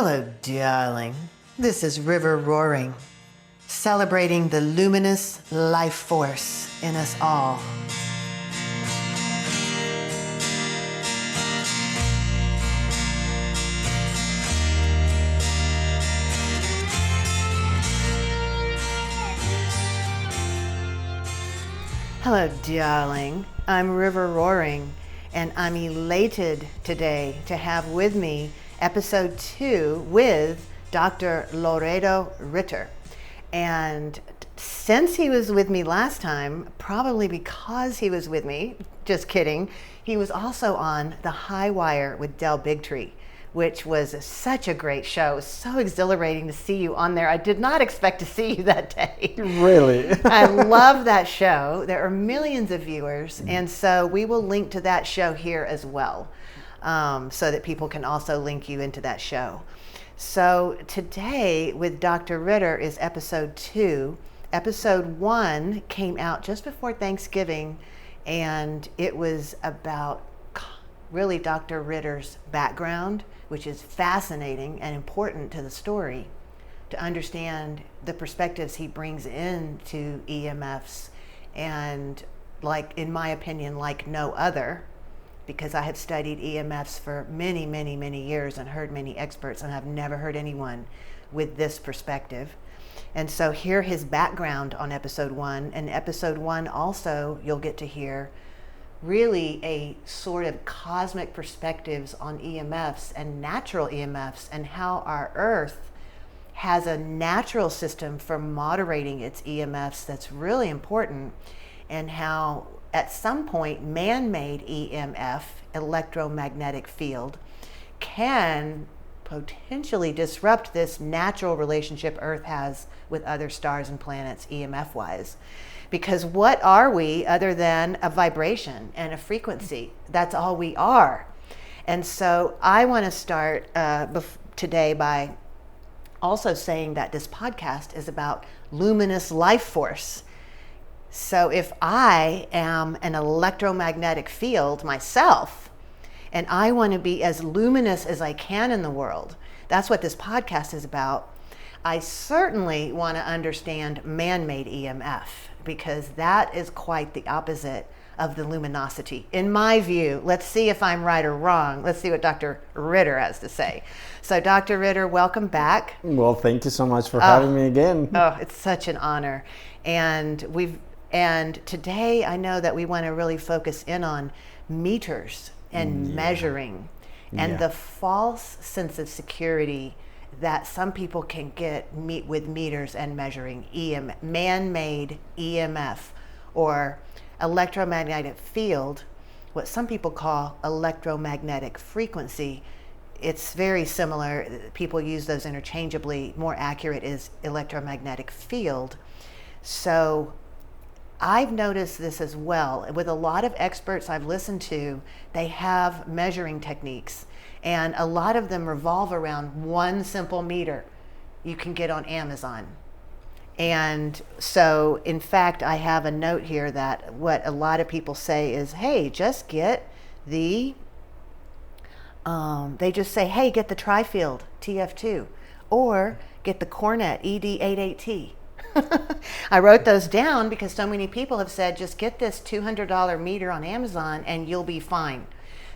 Hello, darling. This is River Roaring, celebrating the luminous life force in us all. Hello, darling. I'm River Roaring, and I'm elated today to have with me episode 2 with Dr. Loredo Ritter. And since he was with me last time, probably because he was with me, just kidding, he was also on the Highwire with Bigtree, which was such a great show. It was so exhilarating to see you on there. I did not expect to see you that day. Really? I love that show. There are millions of viewers, and so we will link to that show here as well, so that people can also link you into that show. So today with Dr. Ritter is episode 2. Episode 1 came out just before Thanksgiving, and it was about really Dr. Ritter's background, which is fascinating and important to the story, to understand the perspectives he brings into EMFs, and like, in my opinion, like no other, because I have studied EMFs for many, many, many years and heard many experts, and I've never heard anyone with this perspective. And so hear his background on episode 1. And episode 1 also, you'll get to hear really a sort of cosmic perspectives on EMFs and natural EMFs, and how our Earth has a natural system for moderating its EMFs that's really important, and how at some point man-made EMF, electromagnetic field, can potentially disrupt this natural relationship Earth has with other stars and planets EMF-wise. Because what are we other than a vibration and a frequency? That's all we are. And so I want to start today by also saying that this podcast is about luminous life force. So if I am an electromagnetic field myself, and I want to be as luminous as I can in the world, that's what this podcast is about. I certainly want to understand man-made EMF, because that is quite the opposite of the luminosity, in my view. Let's see if I'm right or wrong. Let's see what Dr. Ritter has to say. So Dr. Ritter, welcome back. Well, thank you so much for having me again. Oh, it's such an honor. And today I know that we want to really focus in on meters and measuring, and the false sense of security that some people can get with meters and measuring man-made EMF, or electromagnetic field, what some people call electromagnetic frequency. It's very similar. People use those interchangeably. More accurate is electromagnetic field. So I've noticed this as well. With a lot of experts I've listened to, they have measuring techniques, and a lot of them revolve around one simple meter you can get on Amazon. And so, in fact, I have a note here that what a lot of people say is, hey, just get the, they just say, hey, get the Tri-Field TF2, or get the Cornet ED88T. I wrote those down because so many people have said, just get this $200 meter on Amazon and you'll be fine.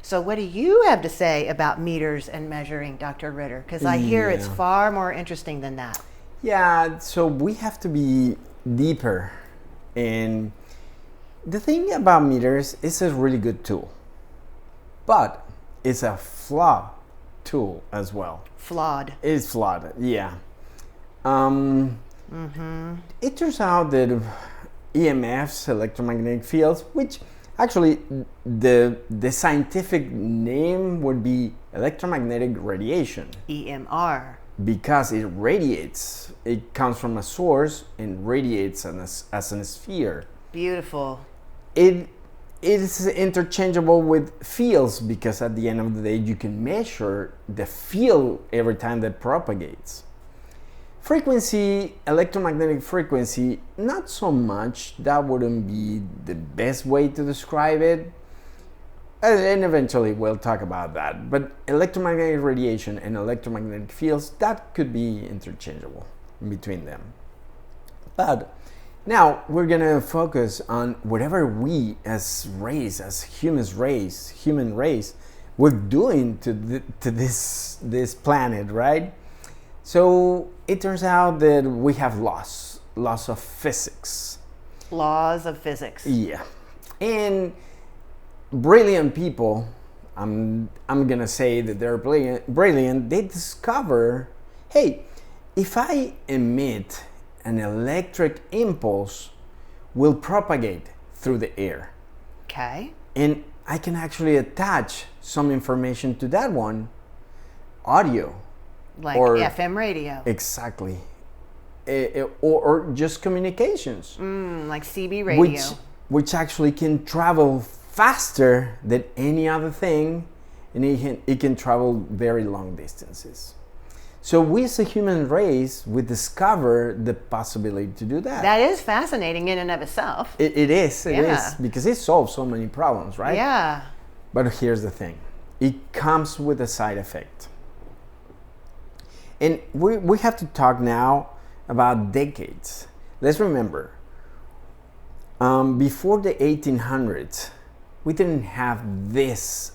So what do you have to say about meters and measuring, Dr. Ritter? Because I hear it's far more interesting than that. Yeah, so we have to be deeper. And the thing about meters, it's a really good tool, but it's a flawed tool as well. Flawed. It's flawed, yeah. It turns out that EMFs, electromagnetic fields, which actually the scientific name would be electromagnetic radiation. EMR. Because it radiates. It comes from a source and radiates as a sphere. Beautiful. It is interchangeable with fields, because at the end of the day you can measure the field every time that propagates. Frequency, electromagnetic frequency, not so much. That wouldn't be the best way to describe it. And eventually we'll talk about that. But electromagnetic radiation and electromagnetic fields, that could be interchangeable between them. But now we're gonna focus on whatever we as race, as human race, we're doing to this planet, right? So it turns out that we have laws of physics. Laws of physics. Yeah, and brilliant people, I'm gonna say that they're brilliant. They discover, hey, if I emit an electric impulse, will propagate through the air. Okay. And I can actually attach some information to that one, audio. Like FM radio. Exactly. Or just communications. Like CB radio. Which actually can travel faster than any other thing, and it can travel very long distances. So we as a human race, we discover the possibility to do that. That is fascinating in and of itself. It is, because it solves so many problems, right? Yeah. But here's the thing. It comes with a side effect. And we have to talk now about decades. Let's remember, before the 1800s, we didn't have this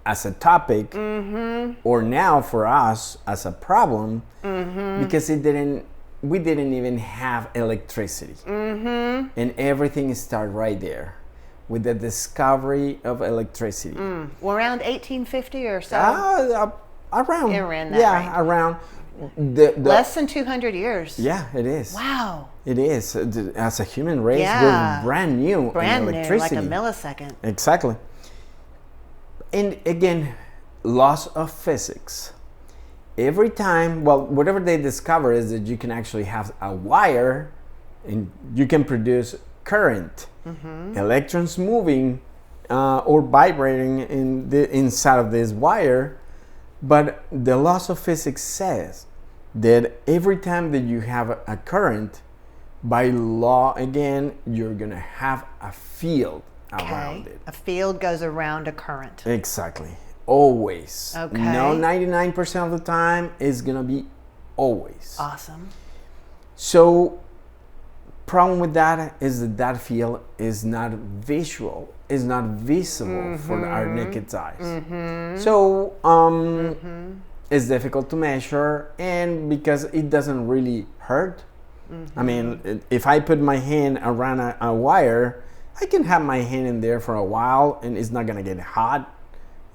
as a topic, or now for us as a problem, because we didn't even have electricity. And everything started right there with the discovery of electricity. Well, around 1850 or so. Around. Around that, yeah, right? Around. Less than 200 years. Yeah, it is. Wow. It is. As a human race, we're brand new in electricity. Like a millisecond. Exactly. And again, laws of physics. Every time, whatever they discover is that you can actually have a wire and you can produce current. Electrons moving or vibrating inside of this wire. But the laws of physics says that every time that you have a current, by law again, you're gonna have a field around it. A field goes around a current. Exactly. Always. Okay. No, 99% of the time is gonna be always. Awesome. So, problem with that is that field is not visual, is not visible for our naked eyes. So it's difficult to measure, and because it doesn't really hurt. I mean, if I put my hand around a wire, I can have my hand in there for a while and it's not gonna get hot,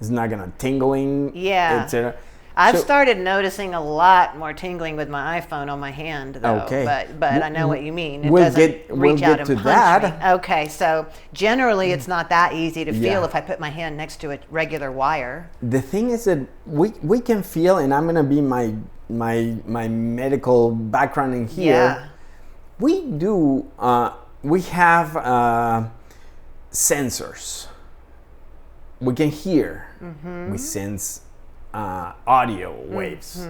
it's not gonna tingling, etc. I've started noticing a lot more tingling with my iPhone on my hand, though. Okay. But I know what you mean. It we'll doesn't reach out and to punch that. me. Okay, so generally it's not that easy to feel if I put my hand next to a regular wire. The thing is that we can feel, and I'm gonna be my medical background in here. Yeah. We do. We have sensors. We can hear. We sense audio waves.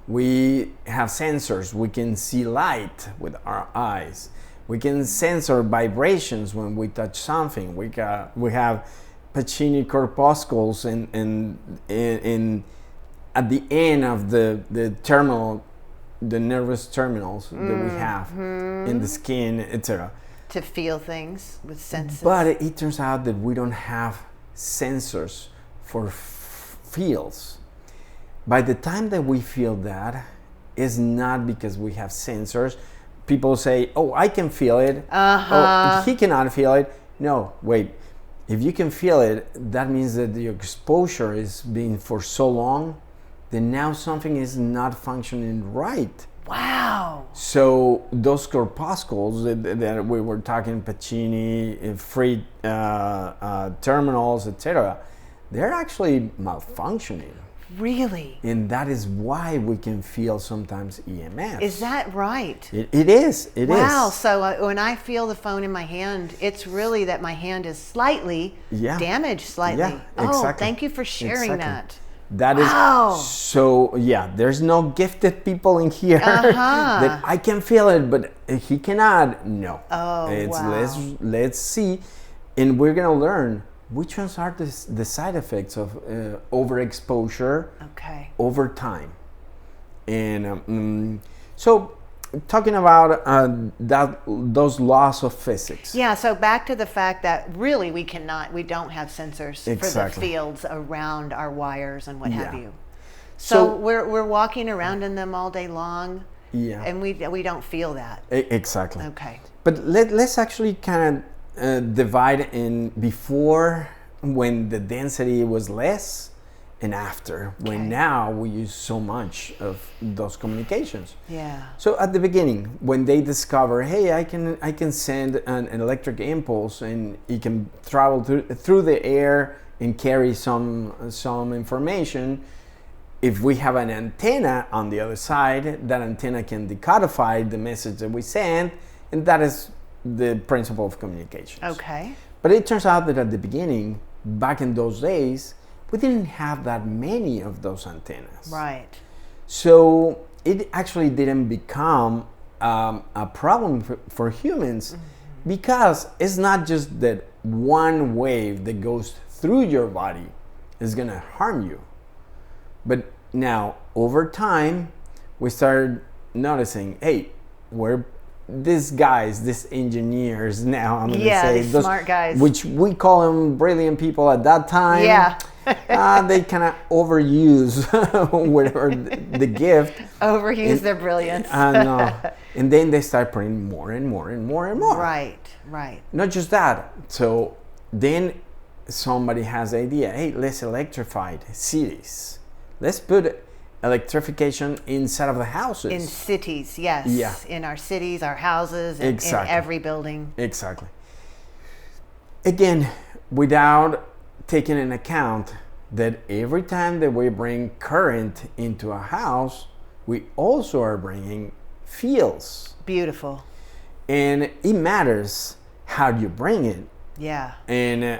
We have sensors. We can see light with our eyes. We can sensor vibrations when we touch something. We have Pacini corpuscles in at the end of the terminal, the nervous terminals that we have in the skin, etc. To feel things with senses. But it turns out that we don't have sensors for fields. By the time that we feel that, it's not because we have sensors. People say, oh, I can feel it. Oh, he cannot feel it. No, wait. If you can feel it, that means that the exposure is being for so long that now something is not functioning right. Wow. So those corpuscles that we were talking, Pacini, free terminals, etc., they're actually malfunctioning. Really? And that is why we can feel sometimes EMF. Is that right? It is. It is. Wow. So when I feel the phone in my hand, it's really that my hand is slightly damaged slightly. Yeah, exactly. Oh, thank you for sharing that. That is so, there's no gifted people in here that I can feel it, but he cannot. No. Oh, wow. Let's see. And we're going to learn which ones are the side effects of overexposure over time. And so talking about those laws of physics. Yeah, so back to the fact that really we don't have sensors for the fields around our wires and what have you. So we're walking around in them all day long, and we don't feel that. Exactly. Okay. But let's actually kind of divide in before, when the density was less, and after, when now we use so much of those communications. Yeah. So at the beginning, when they discover, hey, I can send an electric impulse and it can travel through the air and carry some information. If we have an antenna on the other side, that antenna can decodify the message that we send, and that is the principle of communications. Okay. But it turns out that at the beginning, back in those days, we didn't have that many of those antennas. Right. So it actually didn't become a problem for humans, because it's not just that one wave that goes through your body is going to harm you. But now, over time, we started noticing, hey, these engineers now, I'm going to say, these smart guys, which we call them brilliant people at that time. Yeah. They kind of overuse whatever the gift. Overuse their brilliance. And then they start putting more and more and more and more. Right. Not just that. So then somebody has the idea, hey, let's electrify cities. Let's put electrification inside of the houses. In cities, yes. Yeah. In our cities, our houses, in every building. Exactly. Again, without taking into account that every time that we bring current into a house, we also are bringing fields. Beautiful. And it matters how you bring it. Yeah. And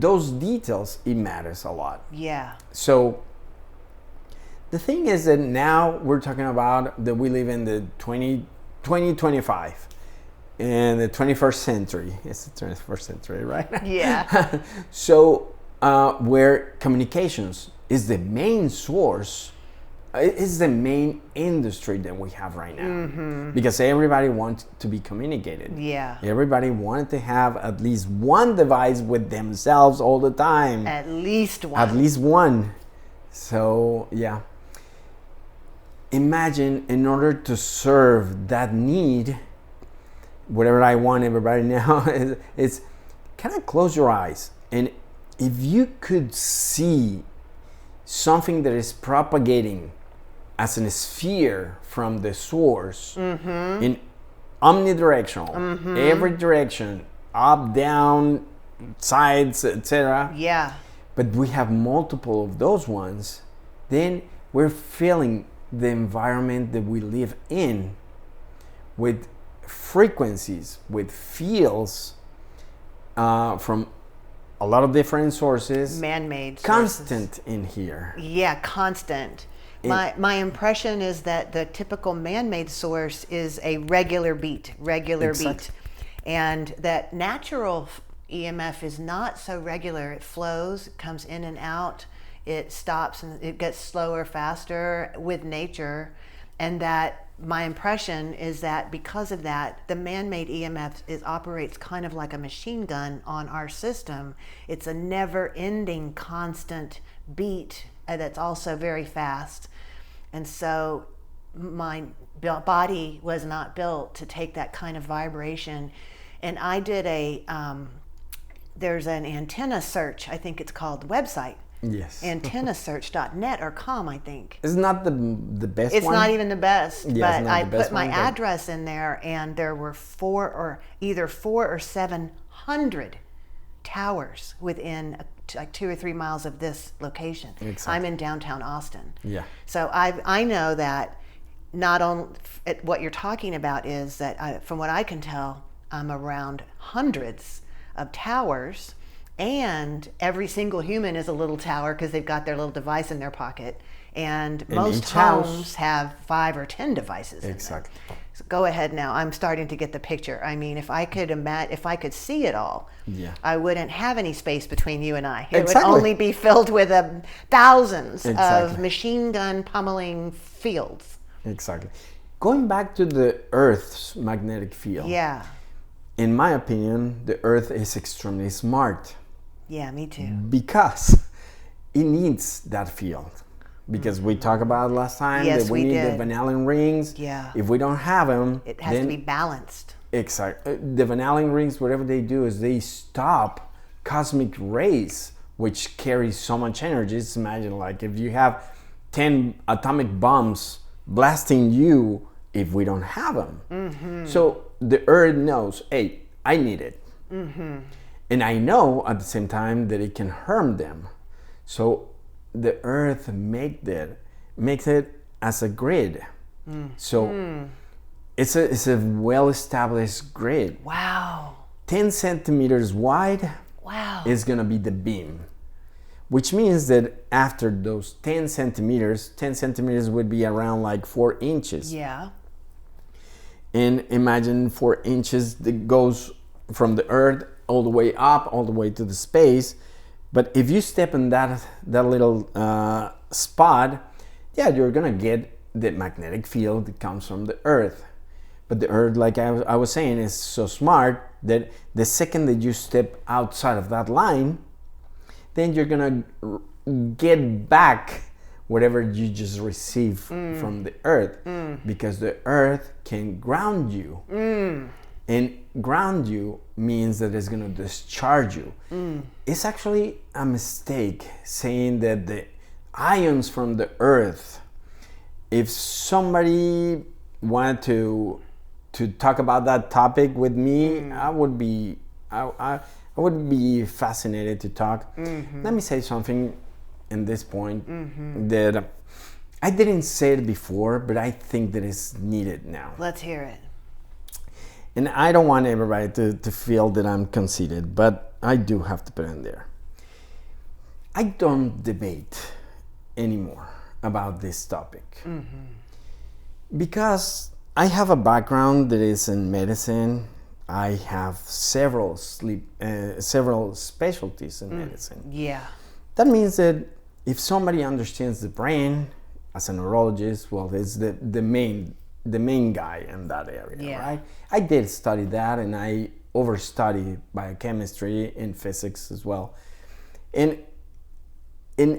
those details, it matters a lot. Yeah. So the thing is that now we're talking about that we live in the 2025 in the 21st century. It's the 21st century, right? Yeah. So where communications is the main source, is the main industry that we have right now. Because everybody wants to be communicated. Yeah. Everybody wanted to have at least one device with themselves all the time. At least one. At least one. So, yeah. Imagine, in order to serve that need, whatever I want everybody now is kind of close your eyes. And if you could see something that is propagating as a sphere from the source in omnidirectional, every direction, up, down, sides, etc. Yeah. But we have multiple of those ones, then we're feeling the environment that we live in with frequencies, with fields from a lot of different sources. Man-made constant sources. In here. Yeah, constant. My impression is that the typical man-made source is a regular beat. And that natural EMF is not so regular. It flows, it comes in and out, it stops, and it gets slower, faster with nature. And that my impression is that because of that, the man-made EMF operates kind of like a machine gun on our system. It's a never-ending, constant beat that's also very fast. And so my body was not built to take that kind of vibration. And I did there's an antenna search, I think it's called, website. Yes. Antennasearch.net or com, I think. It's not the best it's one. It's not even the best, yeah, but I put my address in there, and there were either 400 or 700 towers within like 2 or 3 miles of this location. Exactly. I'm in downtown Austin. Yeah. So I know that not only what you're talking about is that from what I can tell, I'm around hundreds of towers, and every single human is a little tower because they've got their little device in their pocket, and most homes have 5 or 10 devices. Exactly. In them. So go ahead now. I'm starting to get the picture. I mean, if I could see it all, Yeah. I wouldn't have any space between you and I. It Exactly. would only be filled with thousands of Exactly. machine gun pummeling fields. Exactly. Going back to the Earth's magnetic field. Yeah. In my opinion, the Earth is extremely smart Yeah, me too. because it needs that field. Because we talked about last time Yes, that we we need did. the vanillin rings. Yeah. If we don't have them, It has to be balanced. Exactly. The vanillin rings, whatever they do is they stop cosmic rays, which carry so much energy. Just imagine, like, if you have 10 atomic bombs blasting you if we don't have them. Mm-hmm. So the Earth knows, hey, I need it. Mm-hmm. And I know at the same time that it can harm them. So the Earth makes it as a grid. So it's a well-established grid. Wow. 10 centimeters wide Wow. is gonna be the beam, which means that after those 10 centimeters would be around like 4 inches. Yeah. And imagine 4 inches that goes from the Earth all the way up, all the way to the space. But if you step in that little spot, yeah, you're gonna get the magnetic field that comes from the Earth. But the Earth, like I was saying, is so smart that the second that you step outside of that line, then you're gonna get back whatever you just received from the Earth, because the Earth can ground you. And ground you means that it's going to discharge you. It's actually a mistake saying that the ions from the Earth, if somebody wanted to talk about that topic with me, I would be fascinated to talk. Let me say something in this point that I didn't say it before, but I think that it's needed now. Let's hear it. And I don't want everybody to feel that I'm conceited, but I do have to put it in there. I don't debate anymore about this topic because I have a background that is in medicine. I have several specialties in medicine. Yeah. That means that if somebody understands the brain as a neurologist, well, it's the main guy in that area, right? I did study that, and I overstudied biochemistry and physics as well. And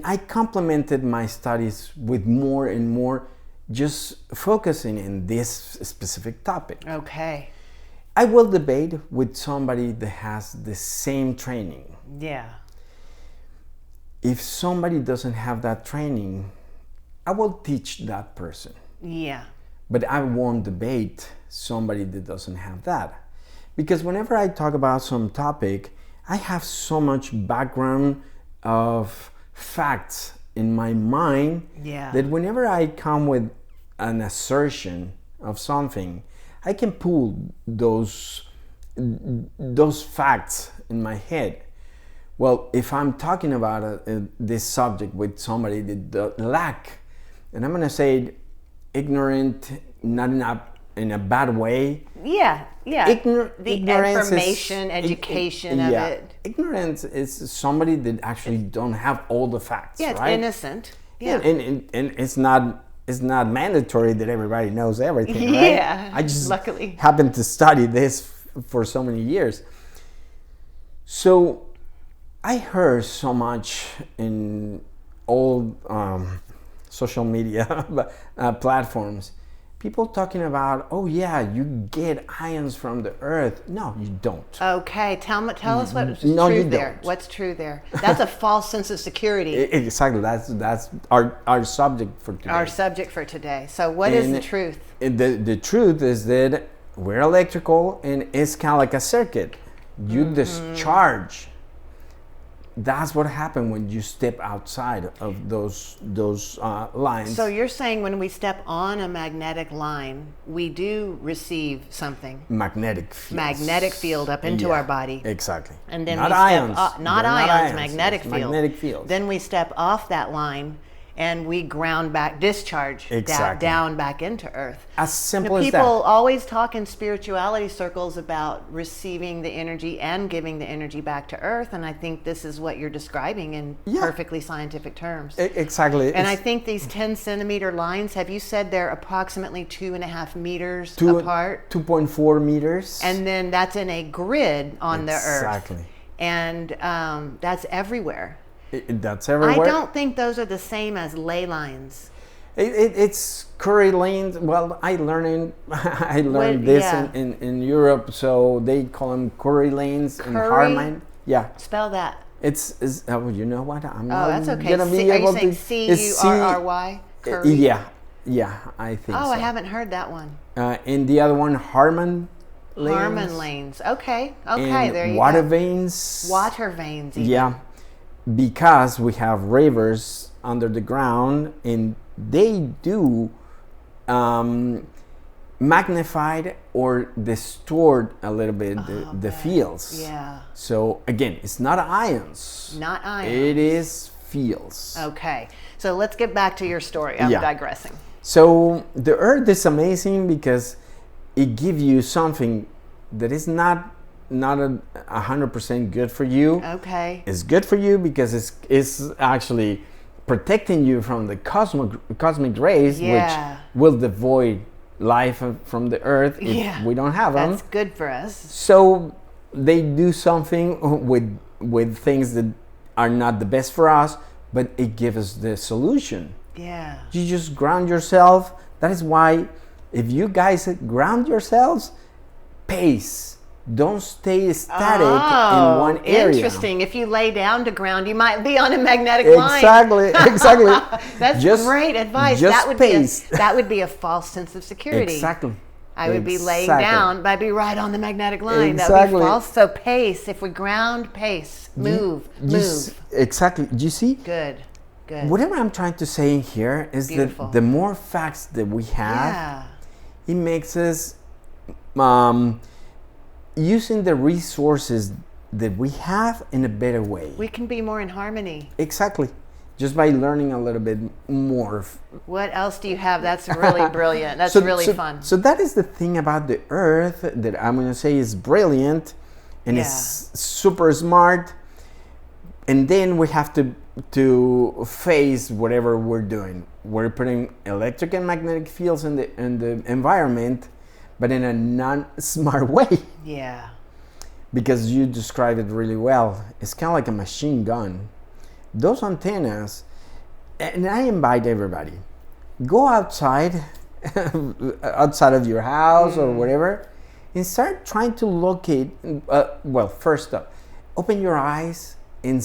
I complemented my studies with more and more just focusing in this specific topic. Okay. I will debate with somebody that has the same training. Yeah. If somebody doesn't have that training, I will teach that person. Yeah. But I won't debate somebody that doesn't have that. Because whenever I talk about some topic, I have so much background of facts in my mind that whenever I come with an assertion of something, I can pull those facts in my head. Well, if I'm talking about this subject with somebody that lack, and I'm gonna say ignorant, not in a bad way. Yeah. The information, education of it. Ignorance is somebody that actually don't have all the facts. Yeah, it's right? innocent. Yeah. And it's not mandatory that everybody knows everything, right? Yeah. I just luckily happened to study this for so many years. So I heard so much in all social media platforms, people talking about, oh yeah, you get ions from the Earth. No, you don't. Okay, tell us what's No, true you there. don't. What's true there? That's a false sense of security. Exactly. That's our subject for today. Our subject for today. So what is the truth? The truth is that we're electrical, and it's kind of like a circuit. You discharge. That's what happened when you step outside of those lines. So you're saying when we step on a magnetic line, we do receive something. Magnetic field up into our body. Exactly. And then not we ions. step not They're ions, not magnetic it's field. Magnetic field. Then we step off that line and we ground back, discharge Exactly. down back into Earth. As simple Now, as that. people always talk in spirituality circles about receiving the energy and giving the energy back to Earth, and I think this is what you're describing in perfectly scientific terms. Exactly. And I think these 10 centimeter lines, have you said they're approximately 2.5 meters apart? 2.4 meters. And then that's in a grid on the Earth. Exactly. And that's everywhere. That's everywhere. I don't think those are the same as ley lines. It's Curry lanes. Well, I learned this in Europe, so they call them Curry lanes and Harman. Yeah. Spell that. It's oh, you know what? I'm not that's okay. gonna be Are you able saying to. C-U-R-R-Y? Curry? Yeah, I think so. Oh, I haven't heard that one. And the other one, Harman lanes. Harman lanes. Okay, And there you water go. veins. Water veins. Even. Yeah, because we have rivers under the ground, and they do magnified or distort a little bit the fields. Yeah. So again, it's not ions. Not ions. It is fields. Okay. So let's get back to your story. I'm digressing. So the Earth is amazing because it gives you something that is not 100% good for you. Okay. It's good for you because it's actually protecting you from the cosmic rays, which will devoid life from the Earth if we don't have them. That's good for us. So they do something with things that are not the best for us, but it gives us the solution. Yeah. You just ground yourself. That is why if you guys ground yourselves, pace. Don't stay static in one area. Interesting. If you lay down to ground, you might be on a magnetic line. Exactly. That's great advice. Just That would be a false sense of security. Exactly. I would be laying down, but I'd be right on the magnetic line. Exactly. That would be false. So pace. If we ground, pace. Move. Exactly. Do you see? Good. Whatever I'm trying to say here is that the more facts that we have, it makes us using the resources that we have in a better way. We can be more in harmony. Exactly. Just by learning a little bit more. What else do you have? That's really brilliant. That's really fun. So that is the thing about the Earth that I'm going to say is brilliant and is super smart. And then we have to face whatever we're doing. We're putting electric and magnetic fields in the environment, but in a non-smart way. Yeah. Because you described it really well. It's kind of like a machine gun. Those antennas, and I invite everybody, go outside, outside of your house or whatever, and start trying to locate, first up, open your eyes and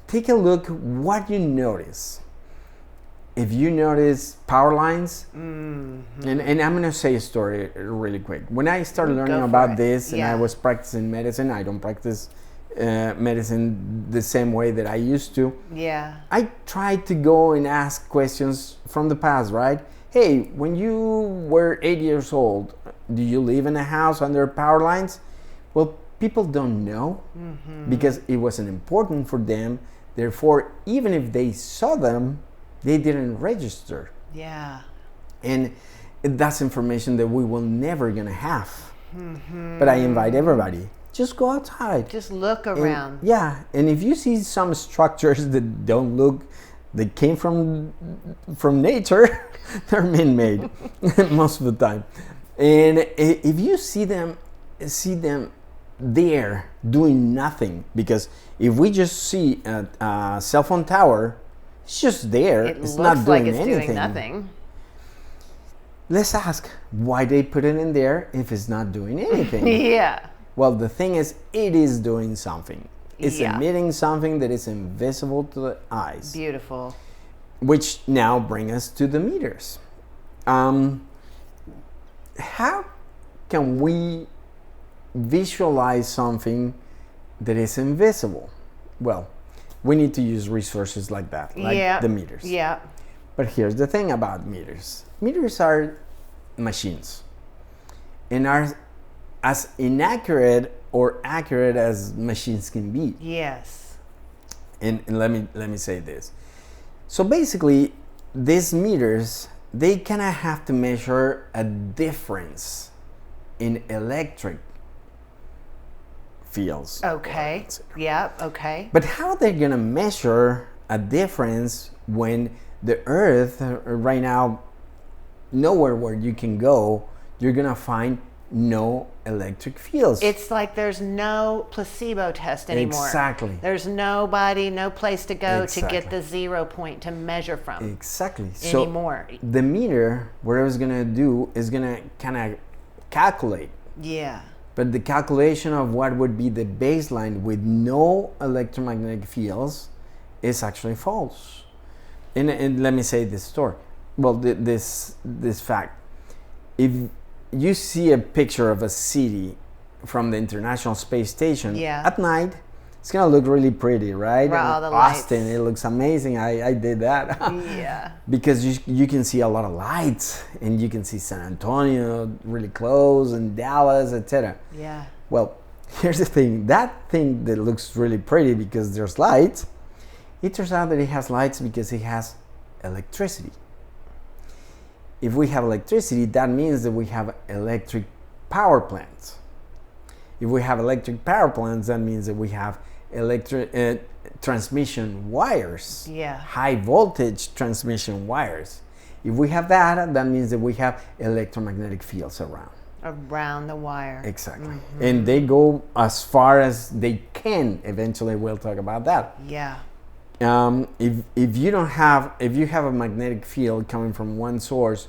take a look what you notice. If you notice power lines, and I'm going to say a story really quick. When I started learning about this and I was practicing medicine, I don't practice medicine the same way that I used to. Yeah. I tried to go and ask questions from the past, right? Hey, when you were 8 years old, do you live in a house under power lines? Well, people don't know because it wasn't important for them. Therefore, even if they saw them, they didn't register. Yeah. And that's information that we will never gonna have. But I invite everybody, just go outside. Just look around. And if you see some structures that don't look, that came from nature, they're man-made most of the time. And if you see them there doing nothing, because if we just see a cell phone tower, it's just there. It's not doing anything. Doing nothing. Let's ask why they put it in there if it's not doing anything. Yeah. Well, the thing is, it is doing something. It's emitting something that is invisible to the eyes. Beautiful. Which now brings us to the meters. How can we visualize something that is invisible? Well, we need to use resources like that, like the meters. Yeah. But here's the thing about meters. Meters are machines and are as inaccurate or accurate as machines can be. Yes. And let me say this. So basically, these meters, they kind of have to measure a difference in electric fields. Okay. Yeah. Okay. But how are they going to measure a difference when the Earth right now, nowhere where you can go, you're going to find no electric fields? It's like there's no placebo test anymore. Exactly. There's nobody, no place to go to Exactly. get the 0 point to measure from Exactly. anymore. So the meter, what it's going to do is going to kind of calculate. Yeah. But the calculation of what would be the baseline with no electromagnetic fields is actually false. And let me say this story. Well, this fact. If you see a picture of a city from the International Space Station at night, it's gonna look really pretty, right? All the Austin, lights. it looks amazing. I did that. Yeah. Because you can see a lot of lights, and you can see San Antonio really close, and Dallas, etc. Yeah. Well, here's the thing. That thing that looks really pretty because there's lights, it turns out that it has lights because it has electricity. If we have electricity, that means that we have electric power plants. If we have electric power plants, that means that we have electric transmission wires. Yeah. High voltage transmission wires. If we have that, that means that we have electromagnetic fields around. Around the wire. Exactly. Mm-hmm. And they go as far as they can. Eventually, we'll talk about that. Yeah. If you have a magnetic field coming from one source,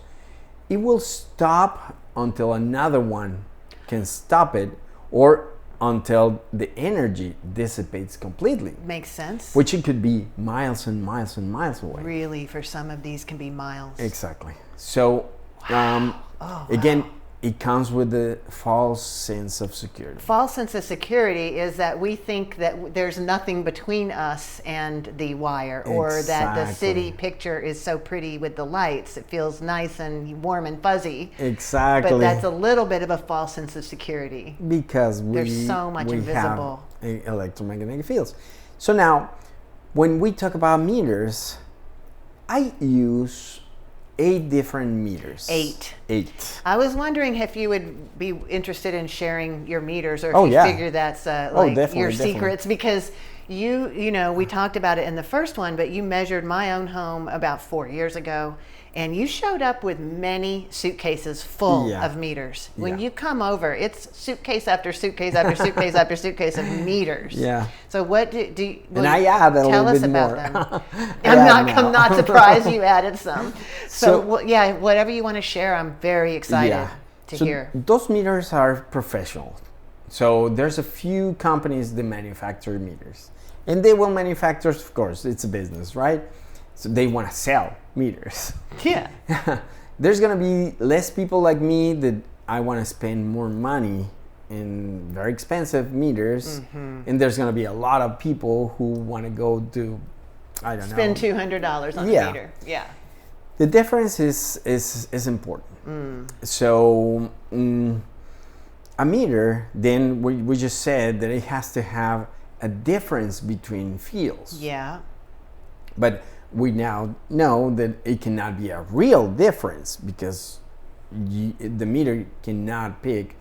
it will stop until another one can stop it, or until the energy dissipates completely. Makes sense. Which it could be miles and miles and miles away. Really, for some of these can be miles. Exactly. So, again, it comes with the false sense of security. False sense of security is that we think that there's nothing between us and the wire, or that the city picture is so pretty with the lights. It feels nice and warm and fuzzy. Exactly. But that's a little bit of a false sense of security. Because there's so much invisible. Have electromagnetic fields. So now, when we talk about meters, I use 8 different meters. 8. 8. I was wondering if you would be interested in sharing your meters, or if you figure that's your secrets, because you know, we talked about it in the first one, but you measured my own home about 4 years ago, and you showed up with many suitcases full of meters. When you come over, it's suitcase after suitcase after suitcase after suitcase of meters. Yeah. So what do you and I add a tell little us bit about more. them? I'm not surprised you added some. So whatever you want to share, I'm very excited to hear. Those meters are professional. So there's a few companies that manufacture meters. And they will manufacture, of course, it's a business, right? So they want to sell meters. Yeah. There's going to be less people like me that I want to spend more money in very expensive meters. Mm-hmm. And there's going to be a lot of people who want to go to, I don't know. Spend $200 on a meter. Yeah. The difference is important. So a meter, then we just said that it has to have a difference between fields. Yeah. But we now know that it cannot be a real difference, because the meter cannot pick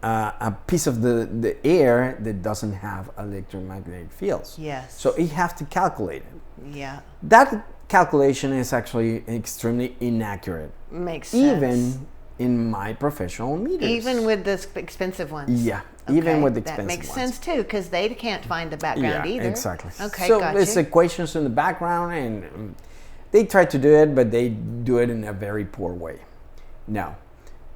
a piece of the air that doesn't have electromagnetic fields. Yes. So it has to calculate it. Yeah. That calculation is actually extremely inaccurate. Makes sense. Even in my professional meters. Even with the expensive ones. Yeah. Even with expensive ones. That makes ones. sense too, because they can't find the background either. Exactly. Okay, so gotcha. it's equations in the background, and they try to do it, but they do it in a very poor way. Now,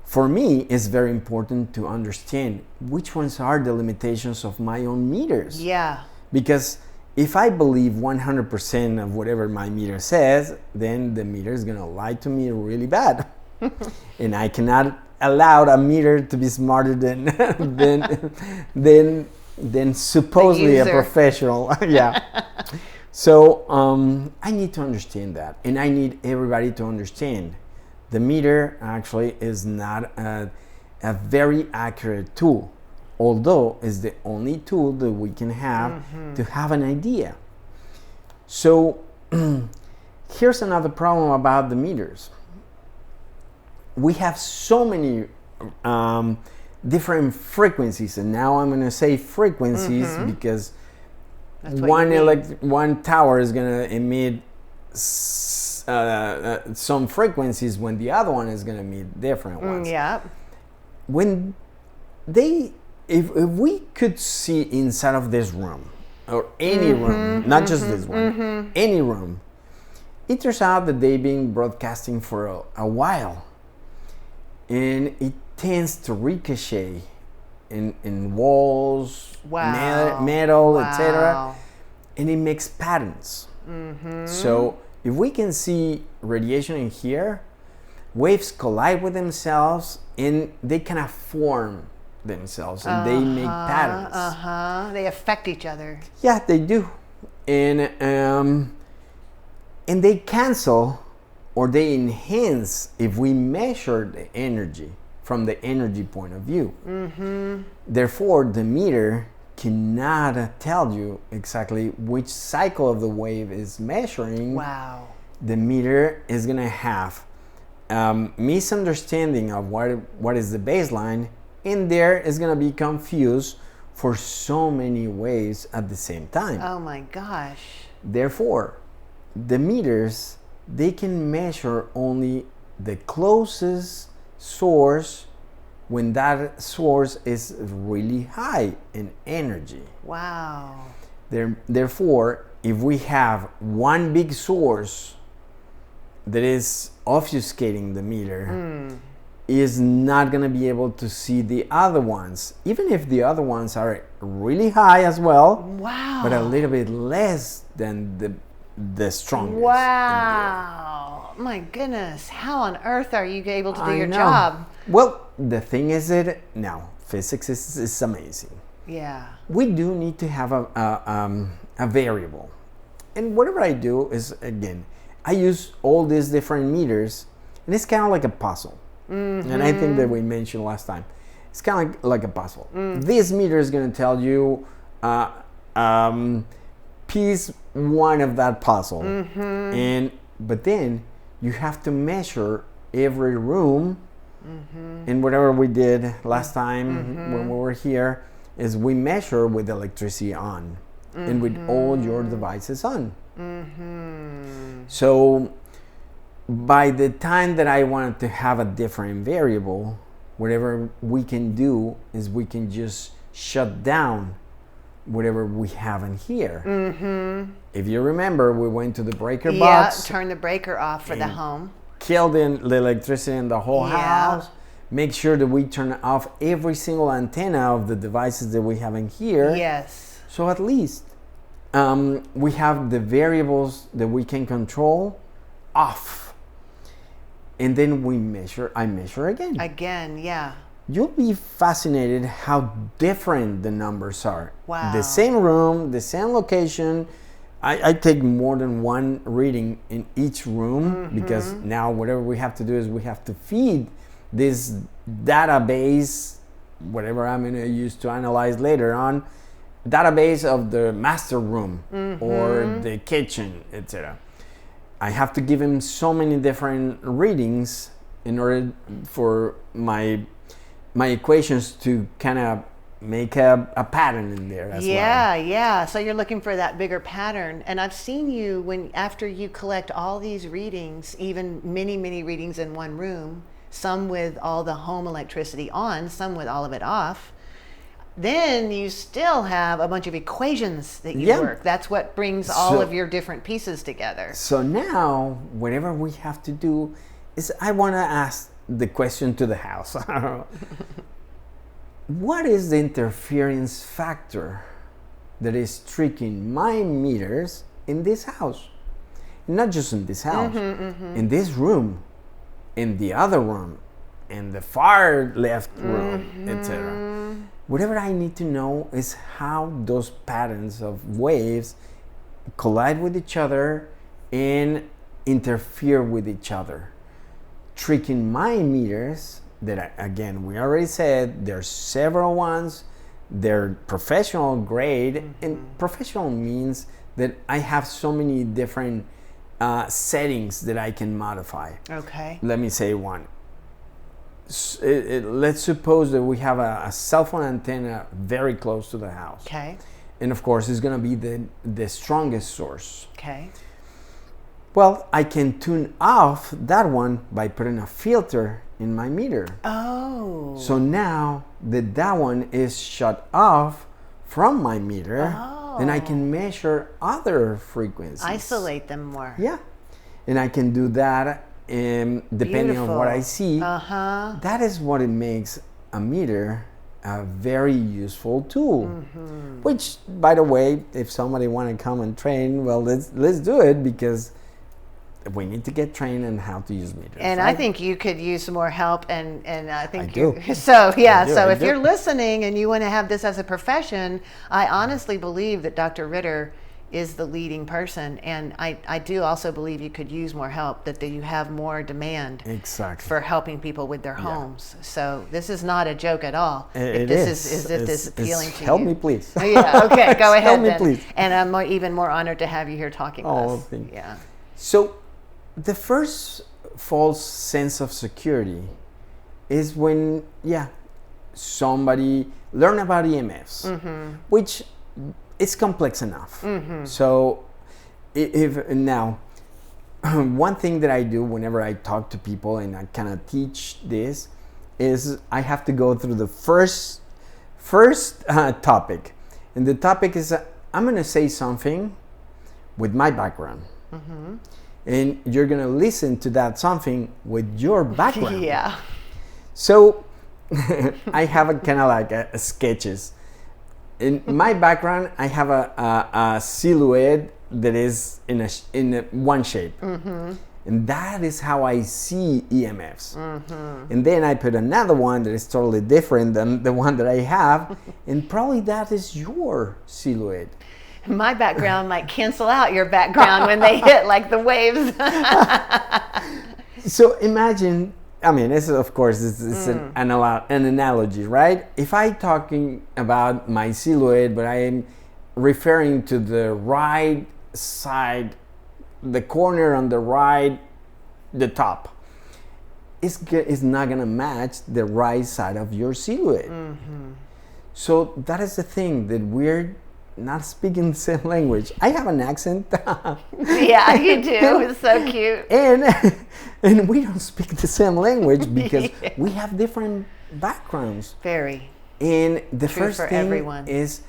for me, it's very important to understand which ones are the limitations of my own meters. Yeah. Because if I believe 100% of whatever my meter says, then the meter is going to lie to me really bad. And I cannot allow a meter to be smarter than supposedly a professional. Yeah. So I need to understand that, and I need everybody to understand the meter actually is not a very accurate tool, although it's the only tool that we can have to have an idea. So here's another problem about the meters. We have so many different frequencies, and now I'm going to say frequencies because one tower is going to emit some frequencies when the other one is going to emit different ones. Yeah. When if we could see inside of this room, or any room, not just this one, any room, it turns out that they've been broadcasting for a while, and it tends to ricochet in walls, metal, etc., and it makes patterns. So if we can see radiation in here, waves collide with themselves and they kind of form themselves, and they make patterns. They affect each other. Yeah, they do. And they cancel or they enhance if we measure the energy from the energy point of view. Therefore, the meter cannot tell you exactly which cycle of the wave is measuring. Wow. The meter is going to have misunderstanding of what is the baseline, and there is going to be confused for so many waves at the same time. Oh my gosh. Therefore, the meters, they can measure only the closest source when that source is really high in energy. Wow. Therefore, if we have one big source that is obfuscating the meter, is not going to be able to see the other ones, even if the other ones are really high as well. Wow. But a little bit less than the strongest. Wow. My goodness. How on earth are you able to do your know. job? Well, the thing is that now physics is amazing. Yeah. We do need to have a variable. And whatever I do is, again, I use all these different meters, and it's kind of like a puzzle. And I think that we mentioned last time, it's kind of like a puzzle. This meter is going to tell you piece one of that puzzle, but then you have to measure every room. And whatever we did last time when we were here is we measure with electricity on and with all your devices on. So by the time that I wanted to have a different variable, whatever we can do is we can just shut down whatever we have in here. If you remember, we went to the breaker box. Yeah, turn the breaker off for the home. Kill the electricity in the whole house. Make sure that we turn off every single antenna of the devices that we have in here. Yes. So at least we have the variables that we can control off. And then I measure again. Again, yeah. You'll be fascinated how different the numbers are. Wow. The same room, the same location. I take more than one reading in each room because now whatever we have to do is we have to feed this database, whatever I'm going to use to analyze later on, database of the master room or the kitchen, etc. I have to give him so many different readings in order for my equations to kind of make a pattern in there as well. Yeah. So you're looking for that bigger pattern. And I've seen you after you collect all these readings, even many, many readings in one room, some with all the home electricity on, some with all of it off. Then you still have a bunch of equations that you work. That's what brings all of your different pieces together. So now, whatever we have to do is I want to ask the question to the house. What is the interference factor that is tricking my meters in this house? Not just in this house, in this room, in the other room, in the far left room, etc. Whatever I need to know is how those patterns of waves collide with each other and interfere with each other, tricking my meters that, again, we already said there's several ones. They're professional grade, and professional means that I have so many different settings that I can modify. Okay. Let me say one. Let's suppose that we have a cell phone antenna very close to the house. Okay. And of course, it's going to be the strongest source. Okay. Well, I can tune off that one by putting a filter in my meter. Oh. So now that one is shut off from my meter, then I can measure other frequencies. Isolate them more. Yeah. And I can do that depending on what I see. That is what it makes a meter a very useful tool. Which, by the way, if somebody want to come and train, well, let's do it, because we need to get trained on how to use meters. And right? I think you could use some more help, and I think I do. So yeah, I if do. you're listening and you want to have this as a profession, I honestly believe that Dr. Ritter is the leading person, and I do also believe you could use more help, that you have more demand Exactly. for helping people with their homes. So this is not a joke at all. It this is. is if this is appealing to help you. me, please. Oh, yeah, okay, go ahead Help me, then. please. And I'm even more honored to have you here talking with us. Thank you. Yeah. So the first false sense of security is when, somebody learn about EMFs, which is complex enough. So if now, one thing that I do whenever I talk to people and I kind of teach this is I have to go through the first topic. And the topic is I'm going to say something with my background. And you're going to listen to that something with your background. Yeah. So I have a kind of like a sketches. In my background, I have a silhouette that is in a one shape. And that is how I see EMFs. And then I put another one that is totally different than the one that I have. And probably that is your silhouette. My background might cancel out your background when they hit like the waves. So imagine, I mean, this is, of course, it's an analogy, right? If I'm talking about my silhouette, but I am referring to the right side, the corner on the right, the top, it's not going to match the right side of your silhouette. So that is the thing, that we're not speaking the same language. I have an accent. Yeah, you do. It's so cute. And we don't speak the same language because we have different backgrounds. Very. And the True first for thing everyone. is,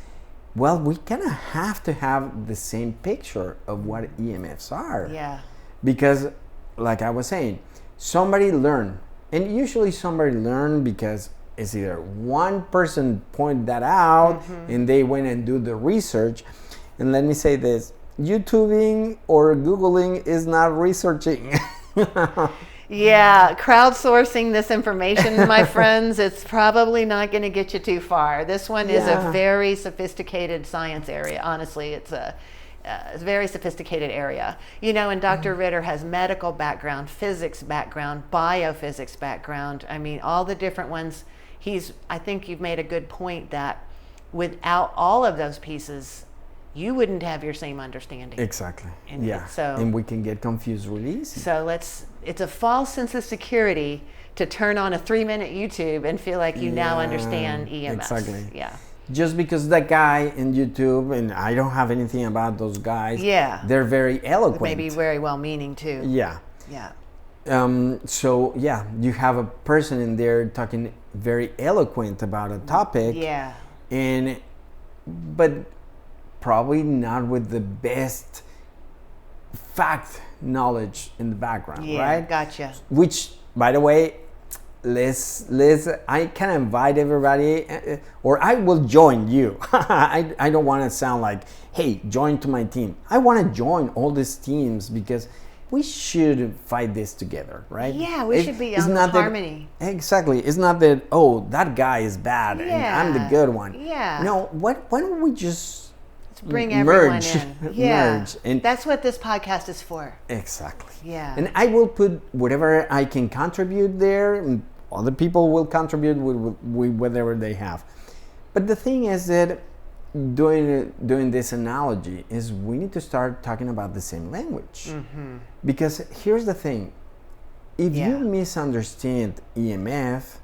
well, we kind of have to have the same picture of what EMFs are. Yeah. Because, like I was saying, somebody learn, and usually somebody learn because it's either one person pointed that out and they went and do the research. And let me say this, YouTubing or Googling is not researching. Yeah, crowdsourcing this information, my friends, it's probably not going to get you too far. This one is a very sophisticated science area. Honestly, it's a very sophisticated area. You know, and Dr. Ritter has medical background, physics background, biophysics background. I mean, all the different ones. I think you've made a good point that without all of those pieces, you wouldn't have your same understanding. Exactly. And yeah. And we can get confused really easy. So it's a false sense of security to turn on a 3-minute YouTube and feel like you now understand EMFs. Exactly. Yeah. Just because that guy in YouTube, and I don't have anything about those guys. Yeah. They're very eloquent. Maybe very well meaning too. Yeah. Yeah. So yeah, you have a person in there talking very eloquent about a topic. Yeah. But probably not with the best fact knowledge in the background, right? Gotcha. Which, by the way, I can invite everybody, or I will join you. I don't want to sound like, hey, join to my team. I want to join all these teams because we should fight this together, right? Yeah, we should be on harmony. Exactly. It's not that, oh, that guy is bad and I'm the good one. Yeah. No, why don't we just bring everyone merge, in? Yeah. merge. And that's what this podcast is for. Exactly. Yeah. And I will put whatever I can contribute there, and other people will contribute with whatever they have. But the thing is that doing this analogy is we need to start talking about the same language. Because here's the thing. If you misunderstand EMF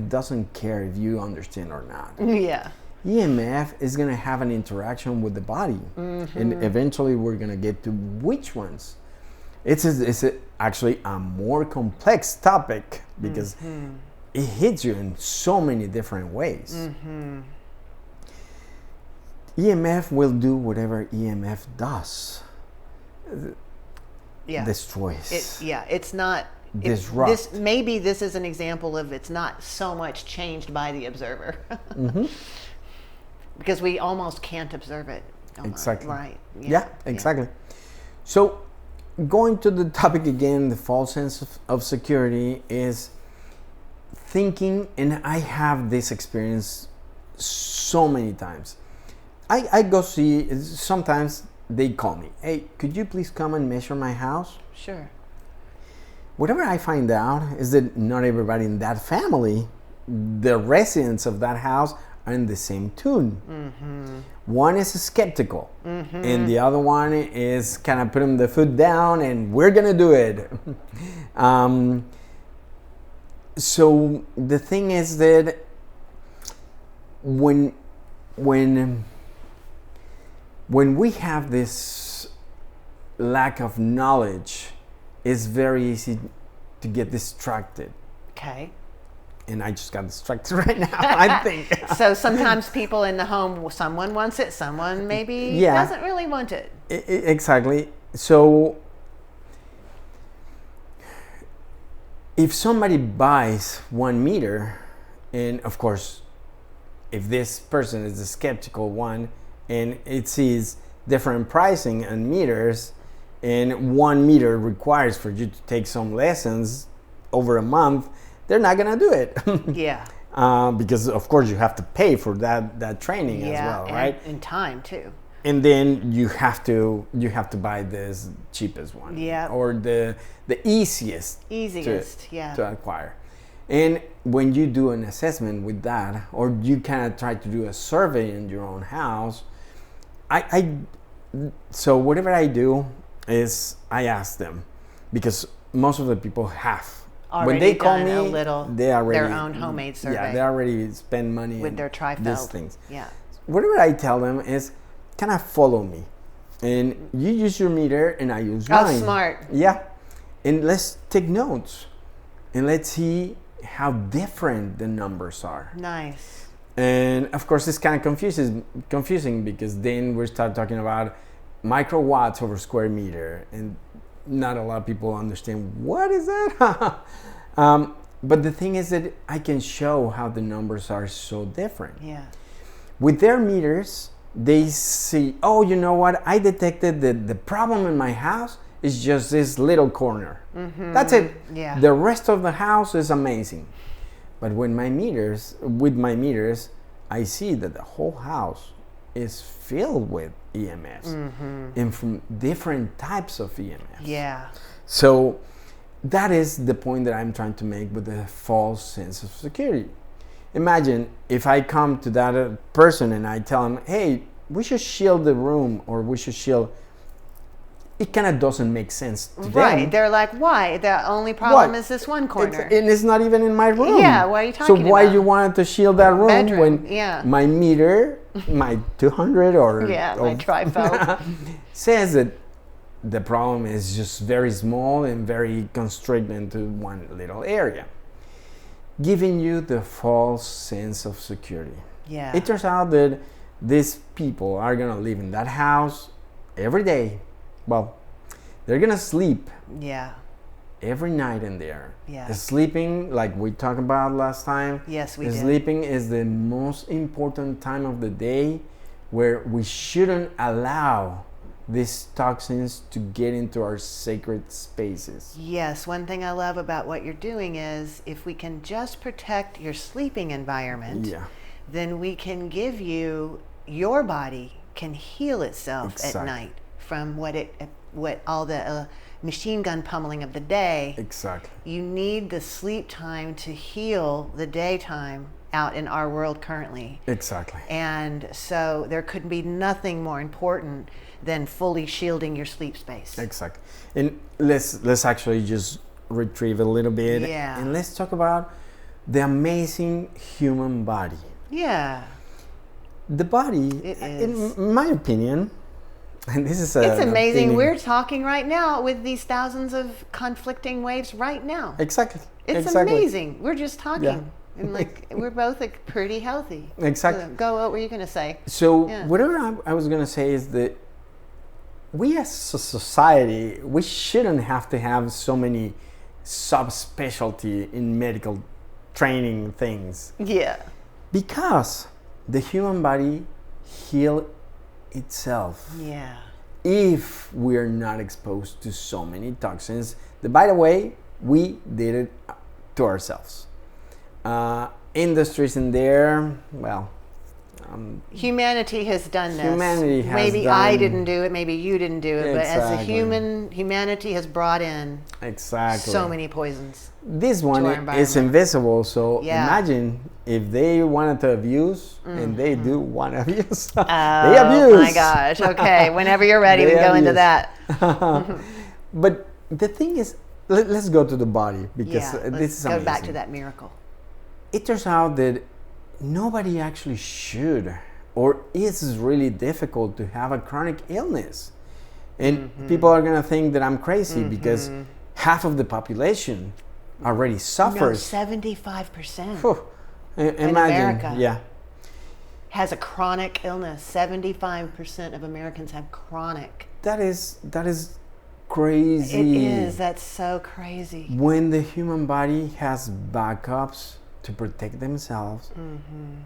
doesn't care if you understand or not. Yeah. EMF is going to have an interaction with the body. And eventually we're going to get to which ones. It's actually a more complex topic because it hits you in so many different ways. EMF will do whatever EMF does. Destroys. It's not disrupt. Maybe this is an example of it's not so much changed by the observer. Because we almost can't observe it. Exactly. Right. Yeah, exactly. So going to the topic again, the false sense of security is thinking, and I have this experience so many times. I go see, sometimes they call me, hey, could you please come and measure my house? Sure. Whatever I find out is that not everybody in that family, the residents of that house, are in the same tune. One is skeptical, and the other one is kind of putting the foot down and we're gonna do it. So the thing is that when we have this lack of knowledge, it's very easy to get distracted. Okay. And I just got distracted right now, I think. So sometimes people in the home, someone wants it, someone maybe doesn't really want it. Exactly. So if somebody buys 1 meter, and of course, if this person is the skeptical one, and it sees different pricing on meters, and 1 meter requires for you to take some lessons over a month, they're not gonna do it. Because of course you have to pay for that training as well, right? And time too. And then you have to buy this cheapest one, or the easiest to acquire. And when you do an assessment with that, or you kind of try to do a survey in your own house, so whatever I do is I ask them, because most of the people have. When they call me, they already their own homemade survey. Yeah, they already spend money with their trifeld. These things. Yeah. Whatever I tell them is, kind of follow me, and you use your meter and I use mine. Oh, smart. Yeah, and let's take notes, and let's see how different the numbers are. Nice. And of course, it's kind of confusing because then we start talking about microwatts over square meter, and not a lot of people understand what is that. But the thing is that I can show how the numbers are so different. Yeah. With their meters, they see, oh, you know what? I detected that the problem in my house is just this little corner. That's it. Yeah. The rest of the house is amazing. But with my meters, I see that the whole house is filled with EMFs and from different types of EMFs. Yeah. So that is the point that I'm trying to make with the false sense of security. Imagine if I come to that person and I tell him, hey, we should shield the room, or we should shield. It kind of doesn't make sense to them. Right. They're like, why? The only problem is this one corner. And it's not even in my room. Yeah, what are you talking about? So why you wanted to shield that room Bedroom, when my meter, my 200 or... my trifeld. says that the problem is just very small and very constricted into one little area, giving you the false sense of security. Yeah. It turns out that these people are going to live in that house every day. Well, they're going to sleep every night in there. Yeah. Sleeping, like we talked about last time. Yes, we did. Sleeping is the most important time of the day where we shouldn't allow these toxins to get into our sacred spaces. Yes, one thing I love about what you're doing is if we can just protect your sleeping environment, then we can give you, your body can heal itself at night from what all the machine gun pummeling of the day. Exactly. You need the sleep time to heal the daytime out in our world currently. Exactly. And so there could be nothing more important than fully shielding your sleep space. Exactly. And let's actually just retrieve a little bit. Yeah. And let's talk about the amazing human body. Yeah. The body, It is. in my opinion, and this is It's amazing. We're talking right now with these thousands of conflicting waves right now. Exactly. It's exactly. amazing. We're just talking. Yeah. And like we're both like pretty healthy. Exactly. So go, what were you going to say? So Yeah. whatever I was going to say is that we as a society, we shouldn't have to have so many subspecialty in medical training things, Yeah. because the human body heals itself Yeah. if we are not exposed to so many toxins that, by the way, we did it to ourselves. Industries in there, well, Humanity has done this. Humanity has maybe I done- didn't do it, maybe you didn't do it, but as a Exactly. humanity has brought in exactly. so many poisons. This one our is environment. invisible, so Yeah. imagine if they wanted to abuse, and they do want to abuse. They Oh abuse. my gosh. Okay. Whenever you're ready, we They can go into abuse. that. But the thing is, let's go to the body, because Yeah. this Let's is go amazing. back to that miracle. It turns out that nobody actually should, or it's really difficult to have a chronic illness. And people are going to think that I'm crazy because half of the population already No, suffers. 75% Phew. Imagine, America. yeah. has a chronic illness. 75% of Americans have chronic. That is crazy. It is. That's so crazy. When the human body has backups to protect themselves,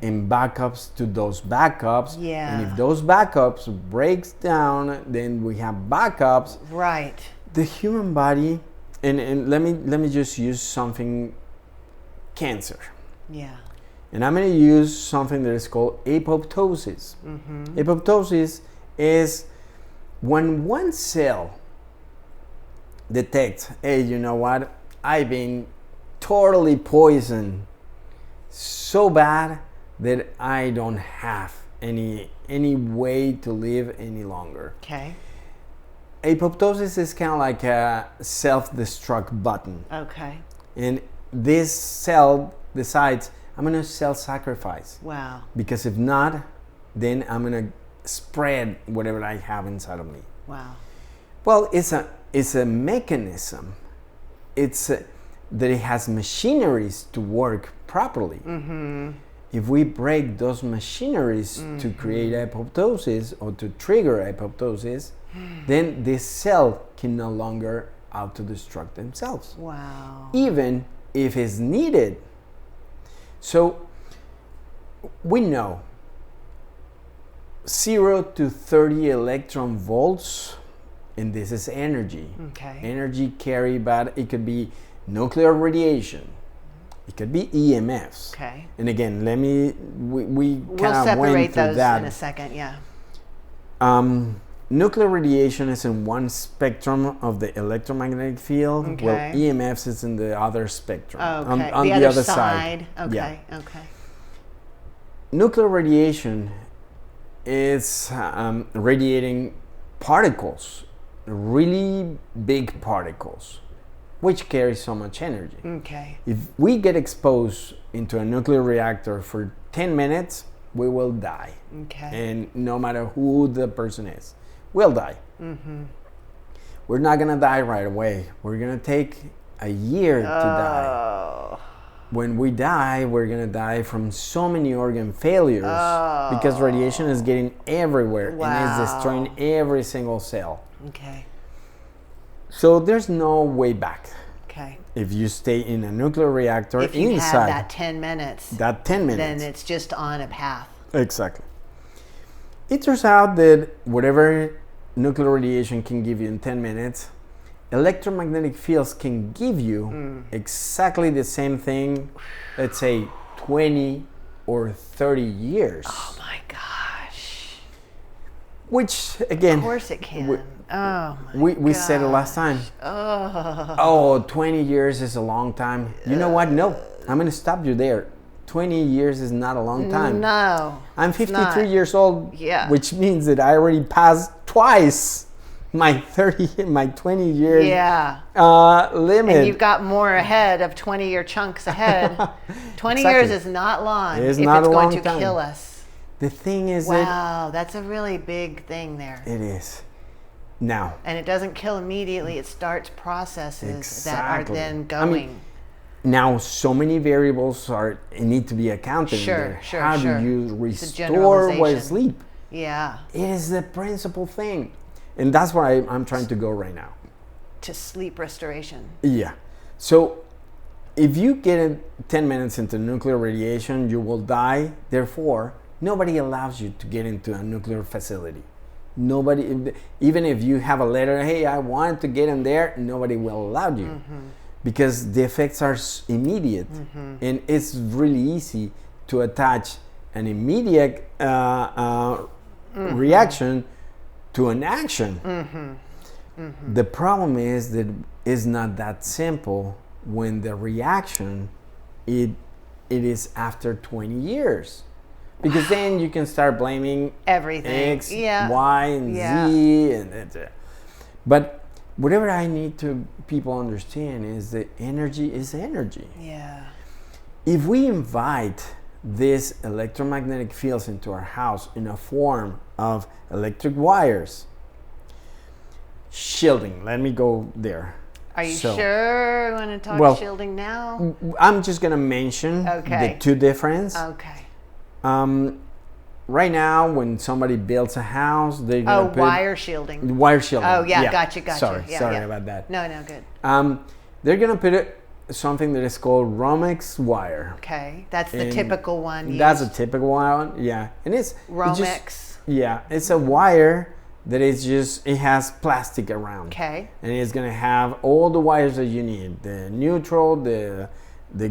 and backups to those backups, Yeah. and if those backups breaks down, then we have backups. Right. The human body, and let me just use something, cancer. Yeah. And I'm going to use something that is called apoptosis. Apoptosis is when one cell detects, hey, you know what? I've been totally poisoned so bad that I don't have any way to live any longer. Okay. Apoptosis is kind of like a self-destruct button. Okay. And this cell decides, I'm going to self-sacrifice. Wow. Because if not, then I'm going to spread whatever I have inside of me. Wow. Well, it's a mechanism. That it has machineries to work properly. If we break those machineries to create apoptosis or to trigger apoptosis, then this cell can no longer auto-destruct themselves, Wow. even if it's needed. So we know 0 to 30 electron volts, and this is energy. Okay. Energy carried by, it could be nuclear radiation, it could be EMFs. Okay. And again, we We'll kind of separate went through those that. in a second. Yeah. Nuclear radiation is in one spectrum of the electromagnetic field, while Okay. EMFs is in the other spectrum, Okay. on the other side. Okay. Yeah. Okay. Nuclear radiation is radiating particles, really big particles, which carry so much energy. Okay. If we get exposed into a nuclear reactor for 10 minutes, we will die. Okay. And no matter who the person is, we'll die. We're not gonna die right away. We're gonna take a year to die. Oh. When we die, we're gonna die from so many organ failures because radiation is getting everywhere and is destroying every single cell. Okay. So there's no way back. Okay. If you stay in a nuclear reactor If you inside have that 10 minutes, that 10 minutes. then it's just on a path. Exactly. It turns out that whatever nuclear radiation can give you in 10 minutes, electromagnetic fields can give you exactly the same thing, let's say 20 or 30 years. Oh my gosh. Which, again, Of course it can. Oh my we said it last time. Oh. Oh, 20 years is a long time. You know what? No, I'm going to stop you there. 20 years is not a long time. No. I'm 53 years old, Yeah. which means that I already passed twice my 20 years Yeah. limit. And you've got more ahead of 20-year chunks ahead. 20 Exactly. years is not long It is if not it's a going long to time. kill us. The thing is that Wow, that's a really big thing there. it is. Now, And it doesn't kill immediately. It starts processes that are Exactly. then I mean, going. now so many variables need to be accounted in Sure, there. sure, How sure. do you It's a restore while generalization. asleep? Yeah. It is the principal thing. And that's where I'm trying to go right now. To sleep restoration. Yeah. So if you get 10 minutes into nuclear radiation, you will die. Therefore, nobody allows you to get into a nuclear facility. Nobody, even if you have a letter, hey, I want to get in there, nobody will allow you. Because the effects are immediate. And it's really easy to attach an immediate reaction to an action. The problem is that it's not that simple when the reaction it is after 20 years. Because then you can start blaming Everything. X, Yeah. Y, and Yeah. Z, and that's it. But whatever I need to people understand is that energy is energy. Yeah. If we invite these electromagnetic fields into our house in a form of electric wires, shielding, let me go there. Are you So, sure you want to talk well, shielding now? I'm just gonna mention Okay. the two difference. Okay. Right now, when somebody builds a house, they're gonna put Wire shielding. wire shielding. Oh, yeah, gotcha. Sorry, Yeah, sorry yeah. about that. No, good. They're gonna put something that is called Romex wire. Okay. That's the And typical one. That's a used. typical one, yeah. And it's Romex. just, yeah, it's a wire that is just, it has plastic around. Okay. And it's gonna have all the wires that you need, the neutral, the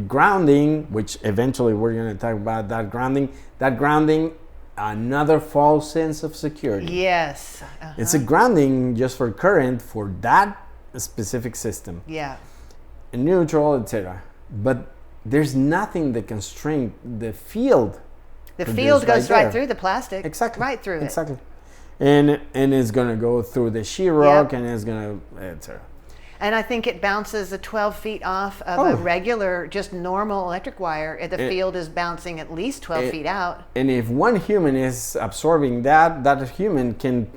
grounding, which eventually we're gonna talk about that grounding. That grounding, another false sense of security. Yes. It's a grounding just for current for that specific system. Yeah. And neutral, etc. But there's nothing that can string the field. The produced field goes right there. through the plastic. Exactly. Right through it. Exactly. And it's gonna go through the sheetrock, and it's gonna, etc. And I think it bounces 12 feet off of a regular, just normal electric wire. The field is bouncing at least 12 feet out. And if one human is absorbing that, that human can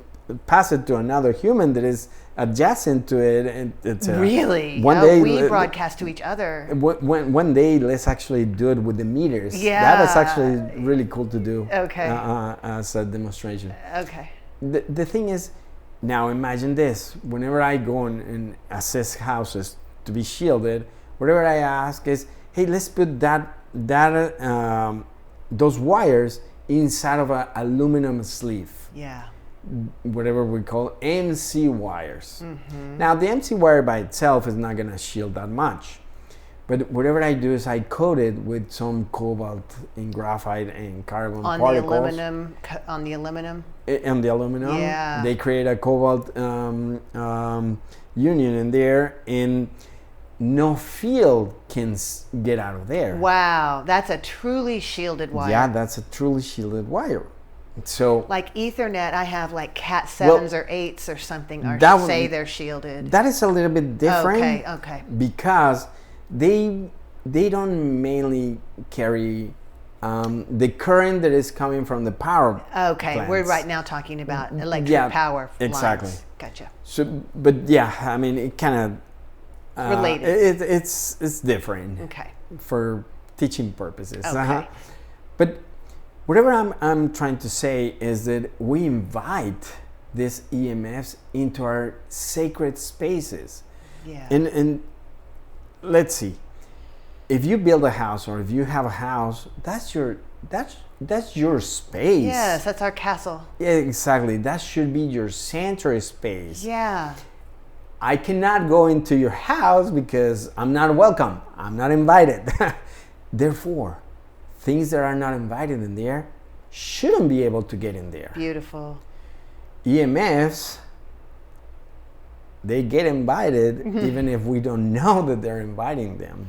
pass it to another human that is adjacent to it. And it's Really? One day we broadcast to each other. One day, let's actually do it with the meters. Yeah. That is actually really cool to do. Okay. As a demonstration. Okay. The thing is, now imagine this. Whenever I go and assess houses to be shielded, whatever I ask is, hey, let's put those wires inside of an aluminum sleeve. Yeah. Whatever we call MC wires. Now, the MC wire by itself is not going to shield that much. But whatever I do is I coat it with some cobalt in graphite and carbon particles. On the aluminum? On the aluminum. Yeah. They create a cobalt union in there, and no field can get out of there. Wow. That's a truly shielded wire. Yeah, that's a truly shielded wire. So like Ethernet, I have like Cat 7s or 8s or something, or that say they're shielded. that is a little bit different. Okay. Because they don't mainly carry the current that is coming from the power Okay, plants. we're right now talking about electric power exactly. lines. Gotcha. So, but yeah, I mean, it kind of Related. It's different. Okay. For teaching purposes. Okay. But whatever I'm trying to say is that we invite these EMFs into our sacred spaces. Yeah. And let's see. If you build a house, or if you have a house, that's your space. Yes, that's our castle. Yeah, exactly. That should be your sanctuary space. Yeah. I cannot go into your house because I'm not welcome. I'm not invited. Therefore, things that are not invited in there shouldn't be able to get in there. Beautiful. EMFs, they get invited even if we don't know that they're inviting them.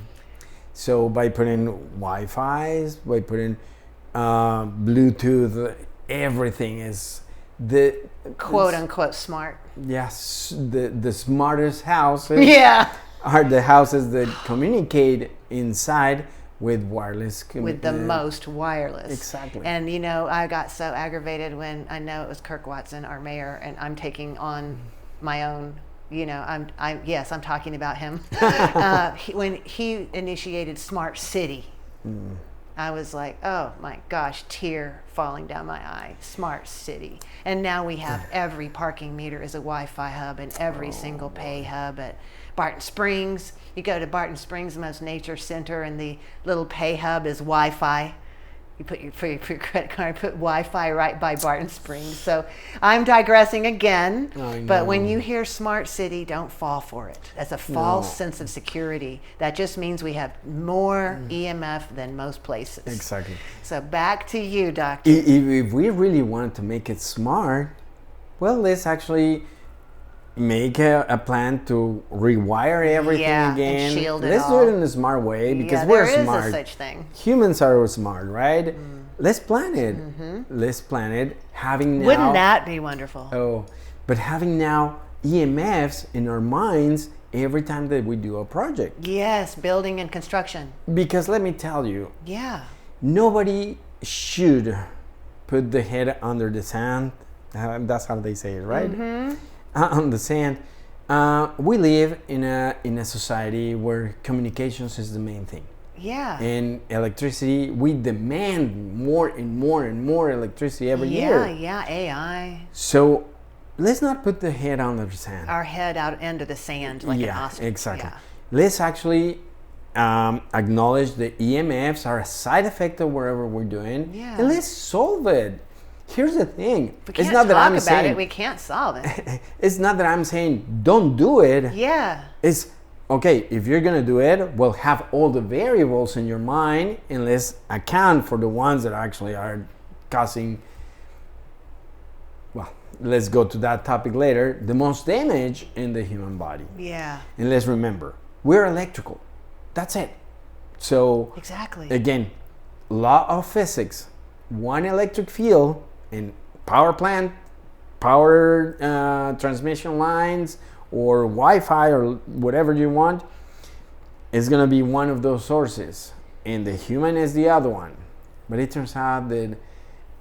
So by putting Wi-Fi's, by putting Bluetooth, everything is the quote unquote smart. Yes, the smartest houses Yeah. are the houses that communicate inside with wireless. With the most wireless. Exactly. And you know, I got so aggravated when I know it was Kirk Watson, our mayor, and I'm taking on my own. You know, I'm talking about him. When he initiated Smart City, I was like, oh my gosh, tear falling down my eye. Smart City. And now we have every parking meter is a Wi-Fi hub and every single pay hub at Barton Springs. You go to Barton Springs, the most nature center, and the little pay hub is Wi-Fi. You put for your credit card, put Wi-Fi right by Barton Springs. So I'm digressing again. But when you hear Smart City, don't fall for it. That's a false sense of security. That just means we have more EMF than most places. Exactly. So back to you, Doctor. If we really want to make it smart, well, let's actually make a plan to rewire everything again. And shield it Let's all. do it in a smart way because there we're is smart. a such thing. Humans are smart, right? Let's plan it. Let's plan it. Having now. Wouldn't that be wonderful? Oh, but having now EMFs in our minds every time that we do a project. Yes, building and construction. Because let me tell you, Yeah. nobody should put the head under the sand. That's how they say it, right? On the sand. We live in a society where communications is the main thing. Yeah. And electricity, we demand more and more and more electricity every year. Yeah, AI. So let's not put the head under the sand. Our head out into the sand like an ostrich. Exactly. Yeah. Let's actually acknowledge the EMFs are a side effect of whatever we're doing, and let's solve it. Here's the thing. We can't it's not that talk I'm about saying it. We can't solve it. it's not that I'm saying don't do it. Yeah. It's okay, if you're gonna do it, well, have all the variables in your mind and let's account for the ones that actually are causing, well, let's go to that topic later, the most damage in the human body. Yeah. And let's remember, we're electrical. That's it. So, exactly. Again, law of physics, one electric field in power plant, power transmission lines, or Wi-Fi or whatever you want, is going to be one of those sources. And the human is the other one. But it turns out that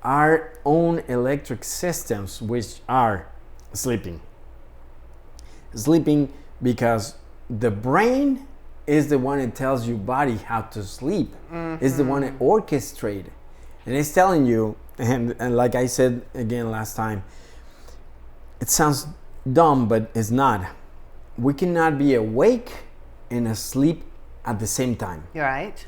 our own electric systems, which are sleeping because the brain is the one that tells your body how to sleep. It's the one that orchestrates. And it's telling you, and like I said again last time, it sounds dumb, but it's not. We cannot be awake and asleep at the same time. You're right.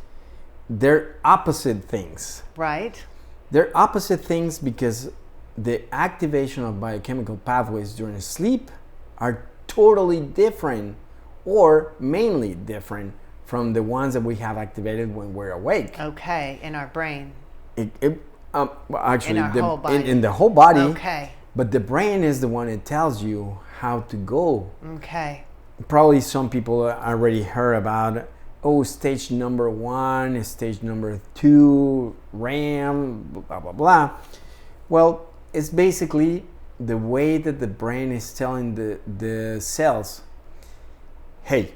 They're opposite things. Right. They're opposite things because the activation of biochemical pathways during sleep are totally different or mainly different from the ones that we have activated when we're awake. Okay, in our brain. Actually, in our whole body. In the whole body. Okay. But the brain is the one that tells you how to go. Okay. Probably some people already heard about, stage number 1, stage number 2, RAM, blah, blah, blah. Well, it's basically the way that the brain is telling the cells, hey,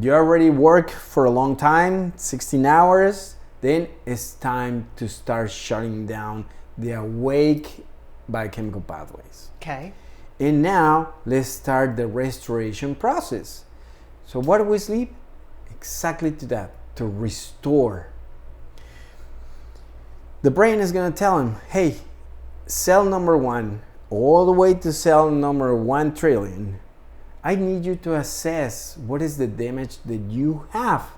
you already work for a long time, 16 hours, then it's time to start shutting down the awake biochemical pathways. Okay. And now let's start the restoration process. So what do we sleep? Exactly to that, to restore. The brain is going to tell him, hey, cell number 1, all the way to cell number 1 trillion, I need you to assess what is the damage that you have.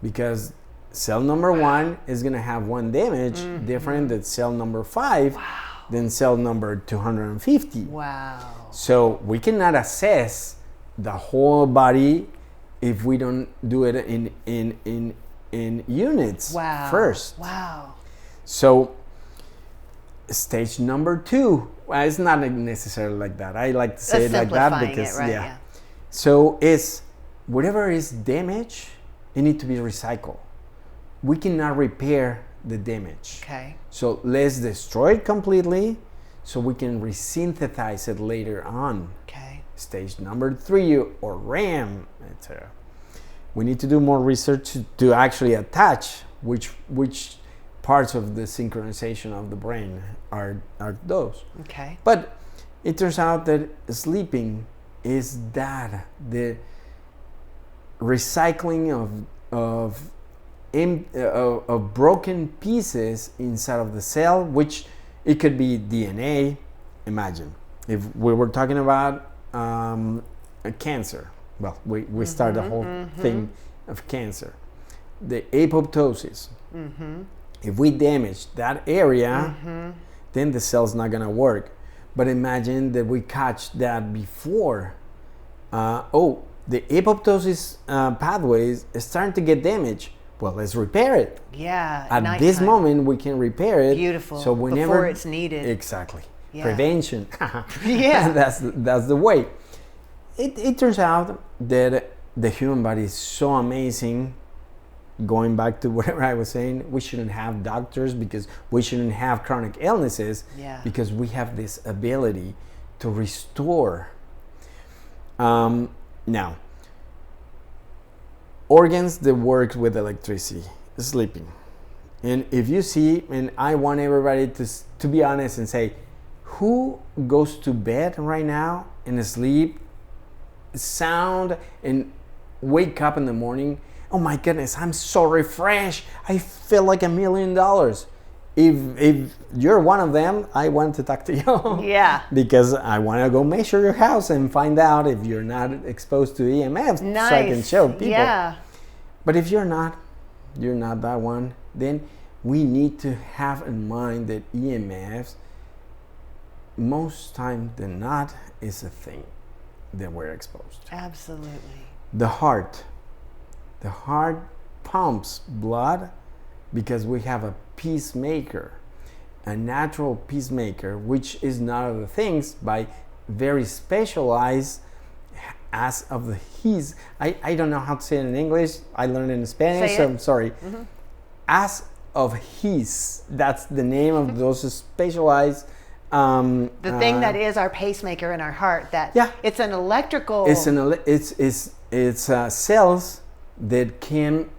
Because cell number 1 is going to have one damage different than cell number 5 than cell number 250. Wow. So we cannot assess the whole body if we don't do it in units first. Wow. So stage number 2, well, it's not necessarily like that. I like to say it like that because yeah. So it's whatever is damage it needs to be recycled. We cannot repair the damage. Okay. So let's destroy it completely so we can resynthesize it later on. Okay. Stage number 3 or RAM, etc. We need to do more research to actually attach which parts of the synchronization of the brain are those. Okay. But it turns out that sleeping is that the recycling of broken pieces inside of the cell, which it could be DNA. Imagine if we were talking about a cancer. Well, we start the whole thing of cancer. The apoptosis. If we damage that area, then the cell's not gonna work. But imagine that we catch that before. The apoptosis pathways is starting to get damaged. Well, let's repair it. Yeah. At this moment, we can repair it. Beautiful. So whenever before it's needed. Exactly. Yeah. Prevention. Yeah. That's the way. It turns out that the human body is so amazing. Going back to whatever I was saying, we shouldn't have doctors because we shouldn't have chronic illnesses. Yeah. Because we have this ability to restore. Now, organs that work with electricity, sleeping. And if you see, and I want everybody to be honest and say, who goes to bed right now and sleep sound and wake up in the morning, oh my goodness, I'm so refreshed, I feel like $1 million. If you're one of them, I want to talk to you. Yeah. Because I want to go measure your house and find out if you're not exposed to EMFs. Nice. So I can show people. Yeah. But if you're not that one, then we need to have in mind that EMFs, most time than not, is a thing that we're exposed to. Absolutely. The heart pumps blood because we have a pacemaker, a natural pacemaker, which is not other things by very specialized as of the his. I don't know how to say it in English. I learned it in Spanish, so I'm sorry. As of his, that's the name of those specialized. The thing that is our pacemaker in our heart. That it's an electrical. It's cells that can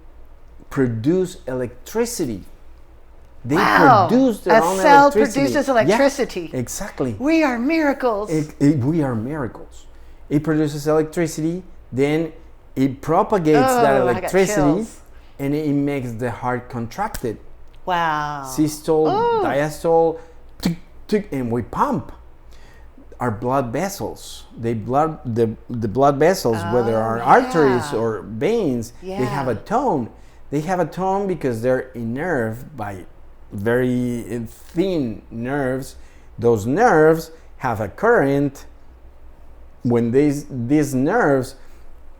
produce electricity. They produce their own electricity. A cell produces electricity. Yeah, exactly. We are miracles. We are miracles. It produces electricity, then it propagates that electricity, and it makes the heart contracted. Wow. Systole, diastole, tick, tick, and we pump. Our blood vessels, the blood vessels, whether are arteries or veins, they have a tone. They have a tone because they're innerved by very thin nerves. Those nerves have a current. When these nerves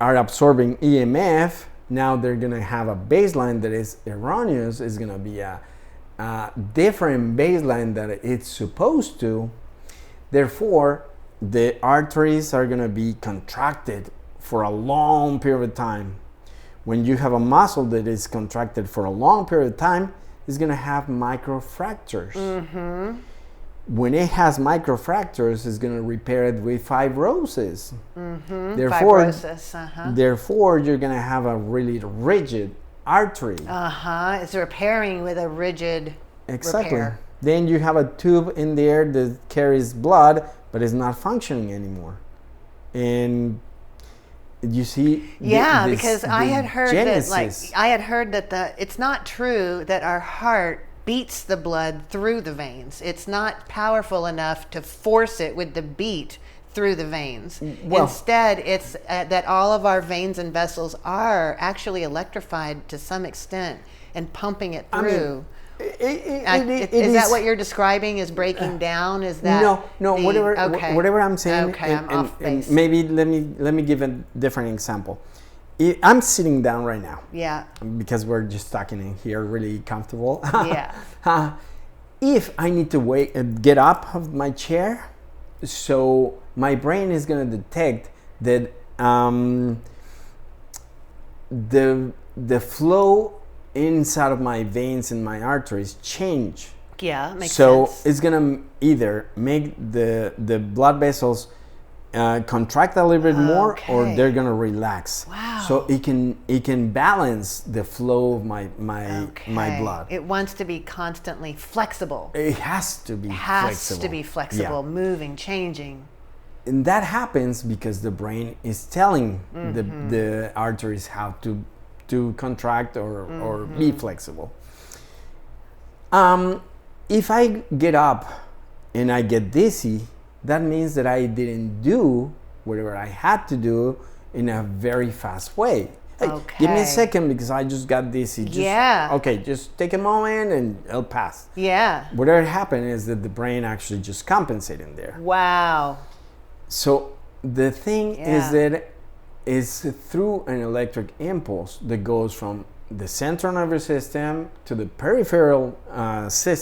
are absorbing EMF, now they're gonna have a baseline that is erroneous. It's gonna be a different baseline that it's supposed to. Therefore, the arteries are gonna be contracted for a long period of time. When you have a muscle that is contracted for a long period of time, it's gonna have microfractures. When it has microfractures, it's gonna repair it with fibrosis. Therefore, you're gonna have a really rigid artery. It's repairing with a rigid repair. Then you have a tube in there that carries blood, but it's not functioning anymore. And you see, because I had heard that it's not true that our heart beats the blood through the veins. It's not powerful enough to force it with the beat through the veins. Instead, it's that all of our veins and vessels are actually electrified to some extent and pumping it through. Is that what you're describing as breaking down? Is that whatever I'm saying? Okay, I'm off base. Maybe let me give a different example. I'm sitting down right now. Yeah. Because we're just talking in here, really comfortable. Yeah. If I need to get up of my chair, so my brain is gonna detect that the the flow inside of my veins and my arteries change. Yeah, makes sense. So it's gonna either make the blood vessels contract a little bit more, or they're gonna relax. Wow. So it can balance the flow of my blood. It wants to be constantly flexible. It has to be flexible, Yeah. moving, changing. And that happens because the brain is telling the arteries how to contract or be flexible. If I get up and I get dizzy, that means that I didn't do whatever I had to do in a very fast way. Hey, give me a second because I just got dizzy. Okay, just take a moment and it'll pass. Yeah. Whatever happened is that the brain actually just compensating there. Wow. So the thing is that it's through an electric impulse that goes from the central nervous system to the peripheral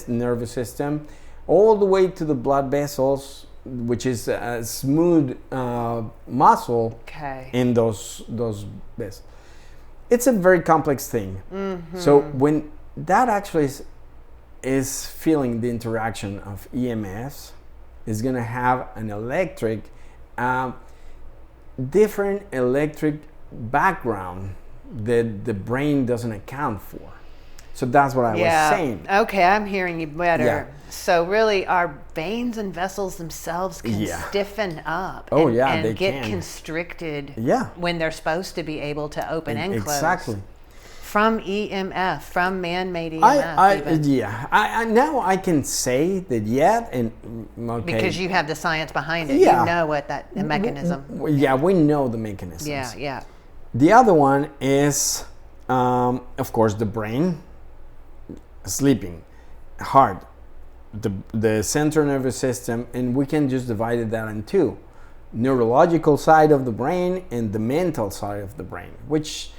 nervous system, all the way to the blood vessels, which is a smooth muscle in those vessels. It's a very complex thing. So when that actually is feeling the interaction of EMFs, is going to have an electric, different electric background that the brain doesn't account for. So that's what I was saying. Okay, I'm hearing you better. Yeah. So really, our veins and vessels themselves can stiffen up and they get can. constricted when they're supposed to be able to open and close. Exactly. From EMF, from man-made EMF. I now I can say that and because you have the science behind it. You know what the mechanism. Yeah, we know the mechanisms. Yeah. The other one is, of course, the brain sleeping, heart, the central nervous system, and we can just divide that in two: neurological side of the brain and the mental side of the brain, which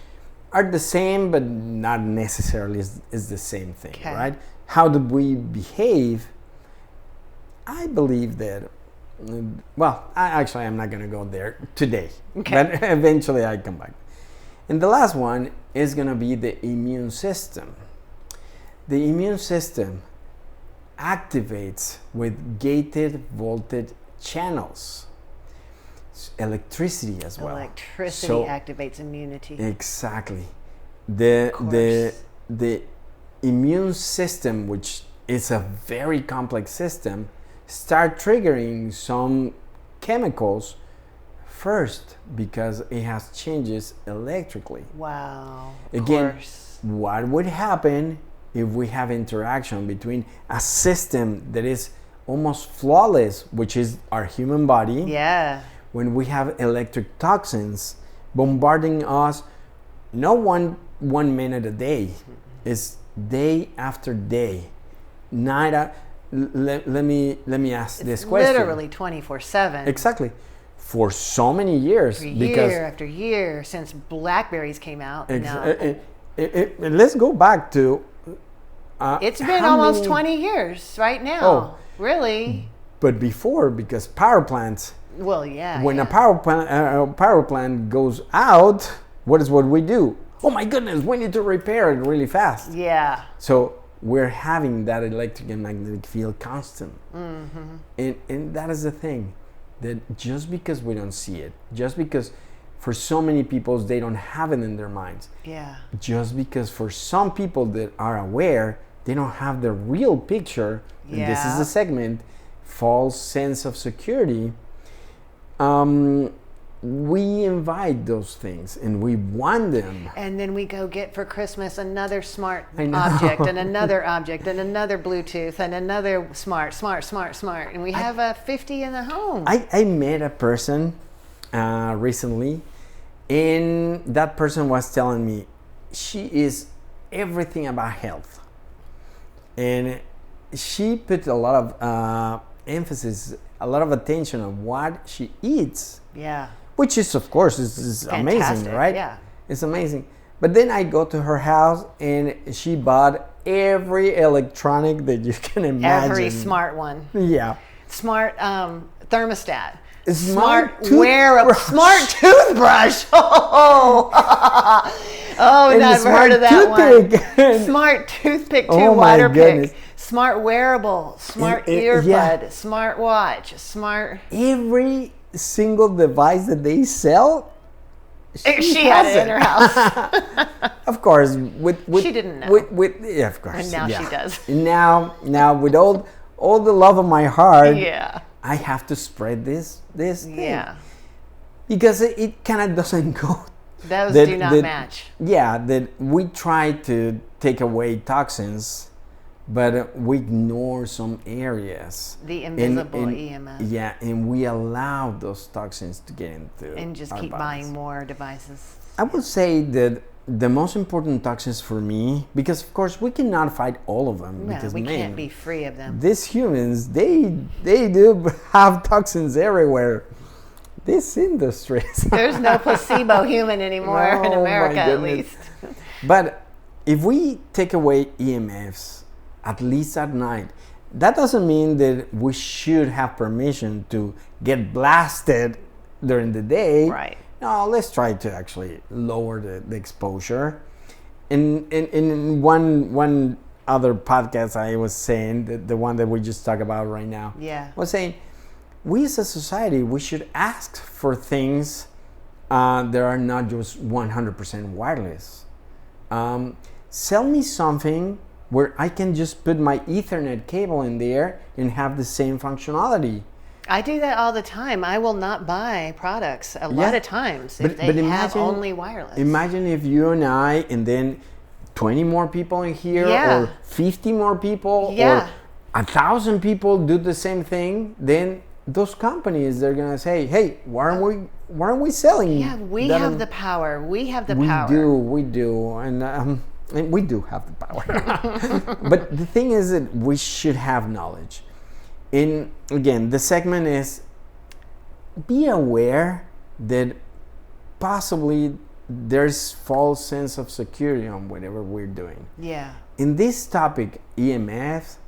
are the same, but not necessarily is the same thing, right? How do we behave? I believe that, I'm not going to go there today, but eventually I come back. And the last one is going to be the immune system. The immune system activates with gated voltage channels. Electricity as well. Electricity activates immunity. Exactly. The immune system, which is a very complex system, start triggering some chemicals first because it has changes electrically. Wow. Again, what would happen if we have interaction between a system that is almost flawless, which is our human body? Yeah. When we have electric toxins bombarding us, no one minute a day, is day after day, night. Let me ask this question. Literally 24/7. Exactly, for so many years. Year after year since Blackberries came out. Let's go back to. It's been almost 20 years right now. Oh, really? But before, because power plants. Well, yeah. When a power plant goes out, what we do? Oh my goodness, we need to repair it really fast. Yeah. So we're having that electric and magnetic field constant. And that is the thing, that just because we don't see it, just because for so many people they don't have it in their minds, just because for some people that are aware, they don't have the real picture, and this is the segment, false sense of security. We invite those things and we want them. And then we go get for Christmas another smart object and another object and another Bluetooth and another smart. And we have 50 in the home. I met a person recently, and that person was telling me she is everything about health. And she put a lot of emphasis, a lot of attention on what she eats. Yeah. Which is, of course, is amazing, right? Yeah. It's amazing. But then I go to her house and she bought every electronic that you can imagine. Every smart one. Yeah. Smart thermostat. Smart wearable. Smart toothbrush. Oh, and I've smart heard of that toothpick. one. Smart toothpick too, Oh, my water goodness. pick, smart wearable, smart And earbud, smart watch, smart. Every single device that they sell, She had it in her house. Of course, She didn't know. Yeah, of course. And now yeah. she does. Now, with all the love of my heart, Yeah. I have to spread this thing. Yeah. Because it kind of doesn't go. Those do not match. Yeah, that we try to take away toxins, but we ignore some areas. The invisible And- EMF. Yeah, and we allow those toxins to get into And just our keep bodies. buying more devices. I would say that the most important toxins for me, because of course we cannot fight all of them. No, because we man, can't be free of them. these humans, they do have toxins everywhere. These industries. There's no placebo human anymore in No, my America, at goodness. least. But if we take away EMFs, at least at night, that doesn't mean that we should have permission to get blasted during the day. Right. No, let's try to actually lower the exposure. In one other podcast, I was saying, the one that we just talked about right now, Yeah. I was saying, we as a society, we should ask for things that are not just 100% wireless. Sell me something where I can just put my Ethernet cable in there and have the same functionality. I do that all the time. I will not buy products a lot of times if they have only wireless. Imagine if you and I, and then 20 more people in here, Yeah. or 50 more people, Yeah. or 1,000 people do the same thing, then those companies, they're gonna say, hey, why aren't we selling? Yeah, we that have on-" the power. We have the we power. we do, and we do have the power. But the thing is that we should have knowledge. And again, the segment is be aware that possibly there's false sense of security on whatever we're doing. Yeah. In this topic, EMF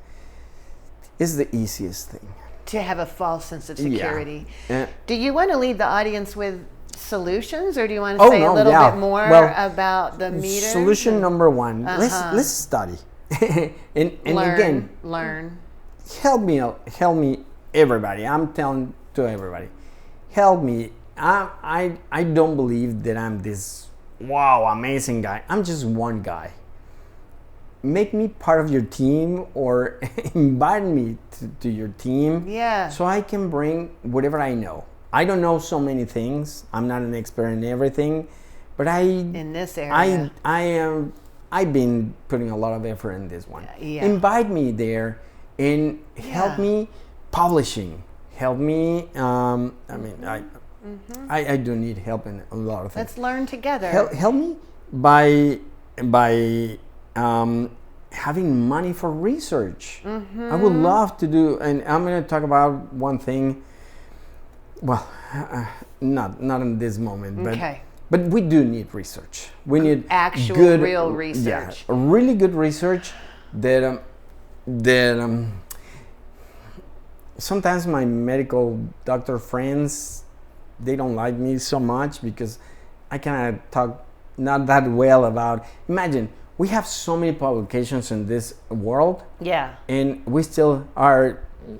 is the easiest thing. To have a false sense of security. Yeah. Do you want to leave the audience with solutions, or do you want to say a little bit more about the meters? Solution number one, let's study. and again, learn. help me, everybody. I'm telling to everybody, help me. I don't believe that I'm this amazing guy. I'm just one guy. Make me part of your team, or invite me to your team. Yeah. So I can bring whatever I know. I don't know so many things. I'm not an expert in everything, but in this area, I've been putting a lot of effort in this one. Yeah. Invite me there and help me publishing. Help me. I do need help in a lot of things. Let's learn together. Help me by having money for research. Mm-hmm. I would love to do, and I'm going to talk about one thing. Well, not in this moment, but we do need research. We need actual good, real research. Yeah, really good research that sometimes my medical doctor friends, they don't like me so much because I kind of talk not that well about. Imagine, we have so many publications in this world. Yeah. And we still are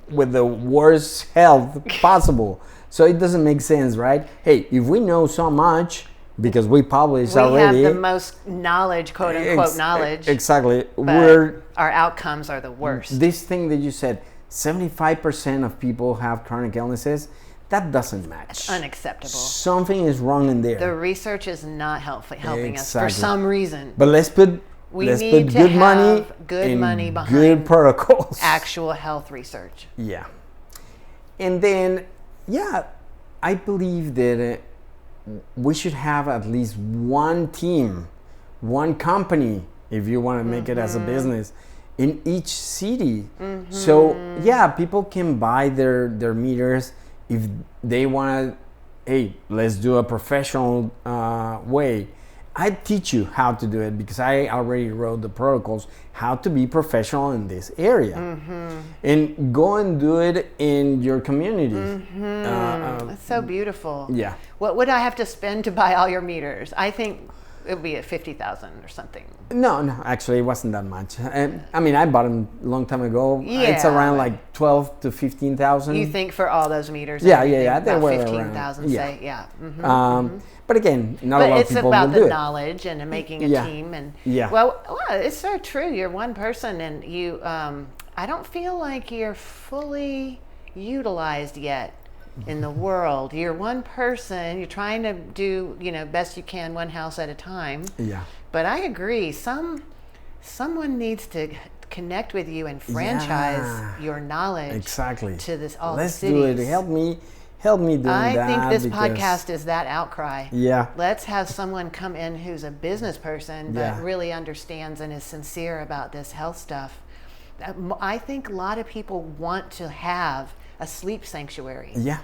with the worst health possible. So it doesn't make sense, right? Hey, if we know so much because we publish already. We have the most knowledge, quote unquote knowledge. Exactly. But our outcomes are the worst. This thing that you said, 75% of people have chronic illnesses. That doesn't match. It's unacceptable. Something is wrong in there. The research is not helping us for some reason. But let's put good money behind good protocols. Actual health research. Yeah. And then, I believe that we should have at least one team, one company, if you want to make it as a business, in each city. So people can buy their meters if they want to. Hey, let's do a professional way. I teach you how to do it because I already wrote the protocols how to be professional in this area, and go and do it in your community. That's so beautiful. Yeah. What would I have to spend to buy all your meters? I think It would be at 50,000 or something. No, actually, it wasn't that much. I mean, I bought them a long time ago. Yeah, it's around like 12 to 15,000. You think for all those meters? Yeah. They were about 15,000, around. say, yeah. But again, not a lot of people will do it. But it's about the knowledge and making a team. And well, it's so true. You're one person, and you. I don't feel like you're fully utilized yet in the world. You're one person. You're trying to do best you can, one house at a time. Yeah. But I agree. Someone needs to connect with you and franchise your knowledge to this all Let's the cities. do it. Help me do that. I think this podcast is that outcry. Yeah. Let's have someone come in who's a business person but really understands and is sincere about this health stuff. I think a lot of people want to have a sleep sanctuary. Yeah.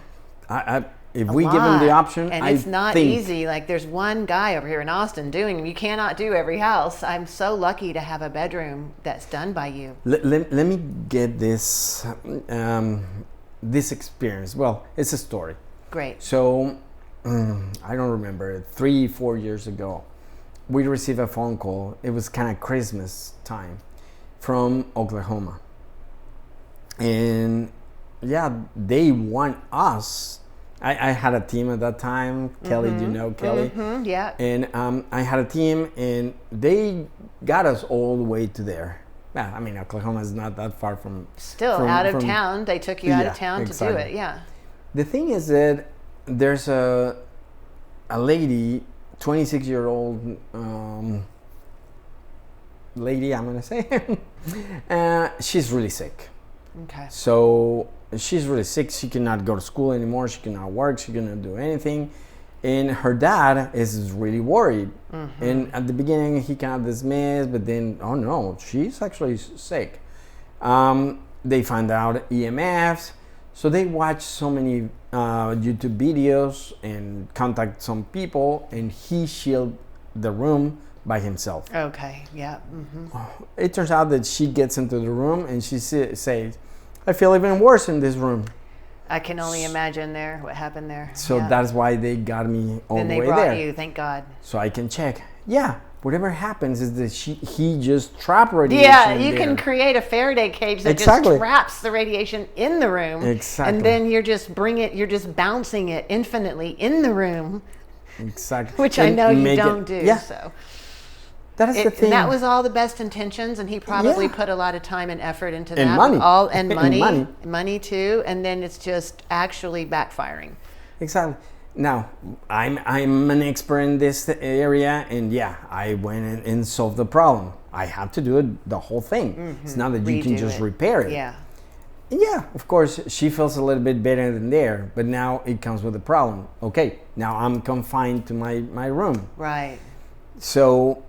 If we give them the option, and it's not easy. Like there's one guy over here in Austin doing them. You cannot do every house. I'm so lucky to have a bedroom that's done by you. Let me get this this experience. Well, it's a story. Great. So I don't remember, 3-4 years ago, we received a phone call. It was kind of Christmas time from Oklahoma, and they want us. I had a team at that time. Kelly, do you know Kelly? Yeah. And I had a team, and they got us all the way to there. Well, I mean, Oklahoma is not that far from. Still out of town. They took you out of town to do it. Yeah. The thing is that there's a lady, 26-year-old lady, I'm gonna say. She's really sick. Okay. So she's really sick. She cannot go to school anymore. She cannot work. She cannot do anything. And her dad is really worried. And at the beginning, he kind of dismissed, but then, oh no, she's actually sick. They find out EMFs. So they watch so many YouTube videos and contact some people, and he shielded the room by himself. Okay, yeah. It turns out that she gets into the room and she says, I feel even worse in this room. I can only imagine what happened there. So that's why they got me all the way there. Then they brought you, thank God. So I can check. Yeah, whatever happens is that he just trapped radiation. Yeah, you can create a Faraday cage that just traps the radiation in the room. Exactly. And then you're just bouncing it infinitely in the room. Exactly. Which I know you don't do. Yeah. So. That is the thing. That was all the best intentions, and he probably put a lot of time and effort into that. And money. Money too, and then it's just actually backfiring. Exactly. Now, I'm an expert in this area, and I went and solved the problem. I had to do it, the whole thing. It's not that you can just repair it. Yeah. Yeah, of course, she feels a little bit better than there, but now it comes with a problem. Okay, now I'm confined to my room. Right. So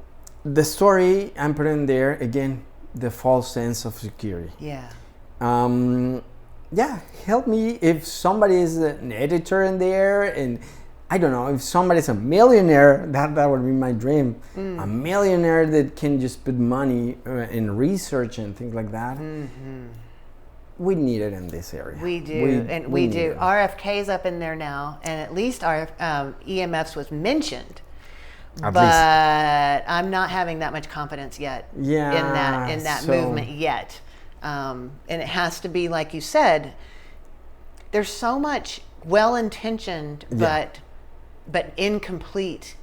the story I'm putting there, again, the false sense of security. Yeah. Help me if somebody is an editor in there, and I don't know, if somebody's a millionaire, that would be my dream. A millionaire that can just put money in research and things like that. We need it in this area. We do, we do. RFK's up in there now, and at least our EMFs was mentioned. But I'm not having that much confidence yet in that movement yet. And it has to be, like you said, there's so much well-intentioned but incomplete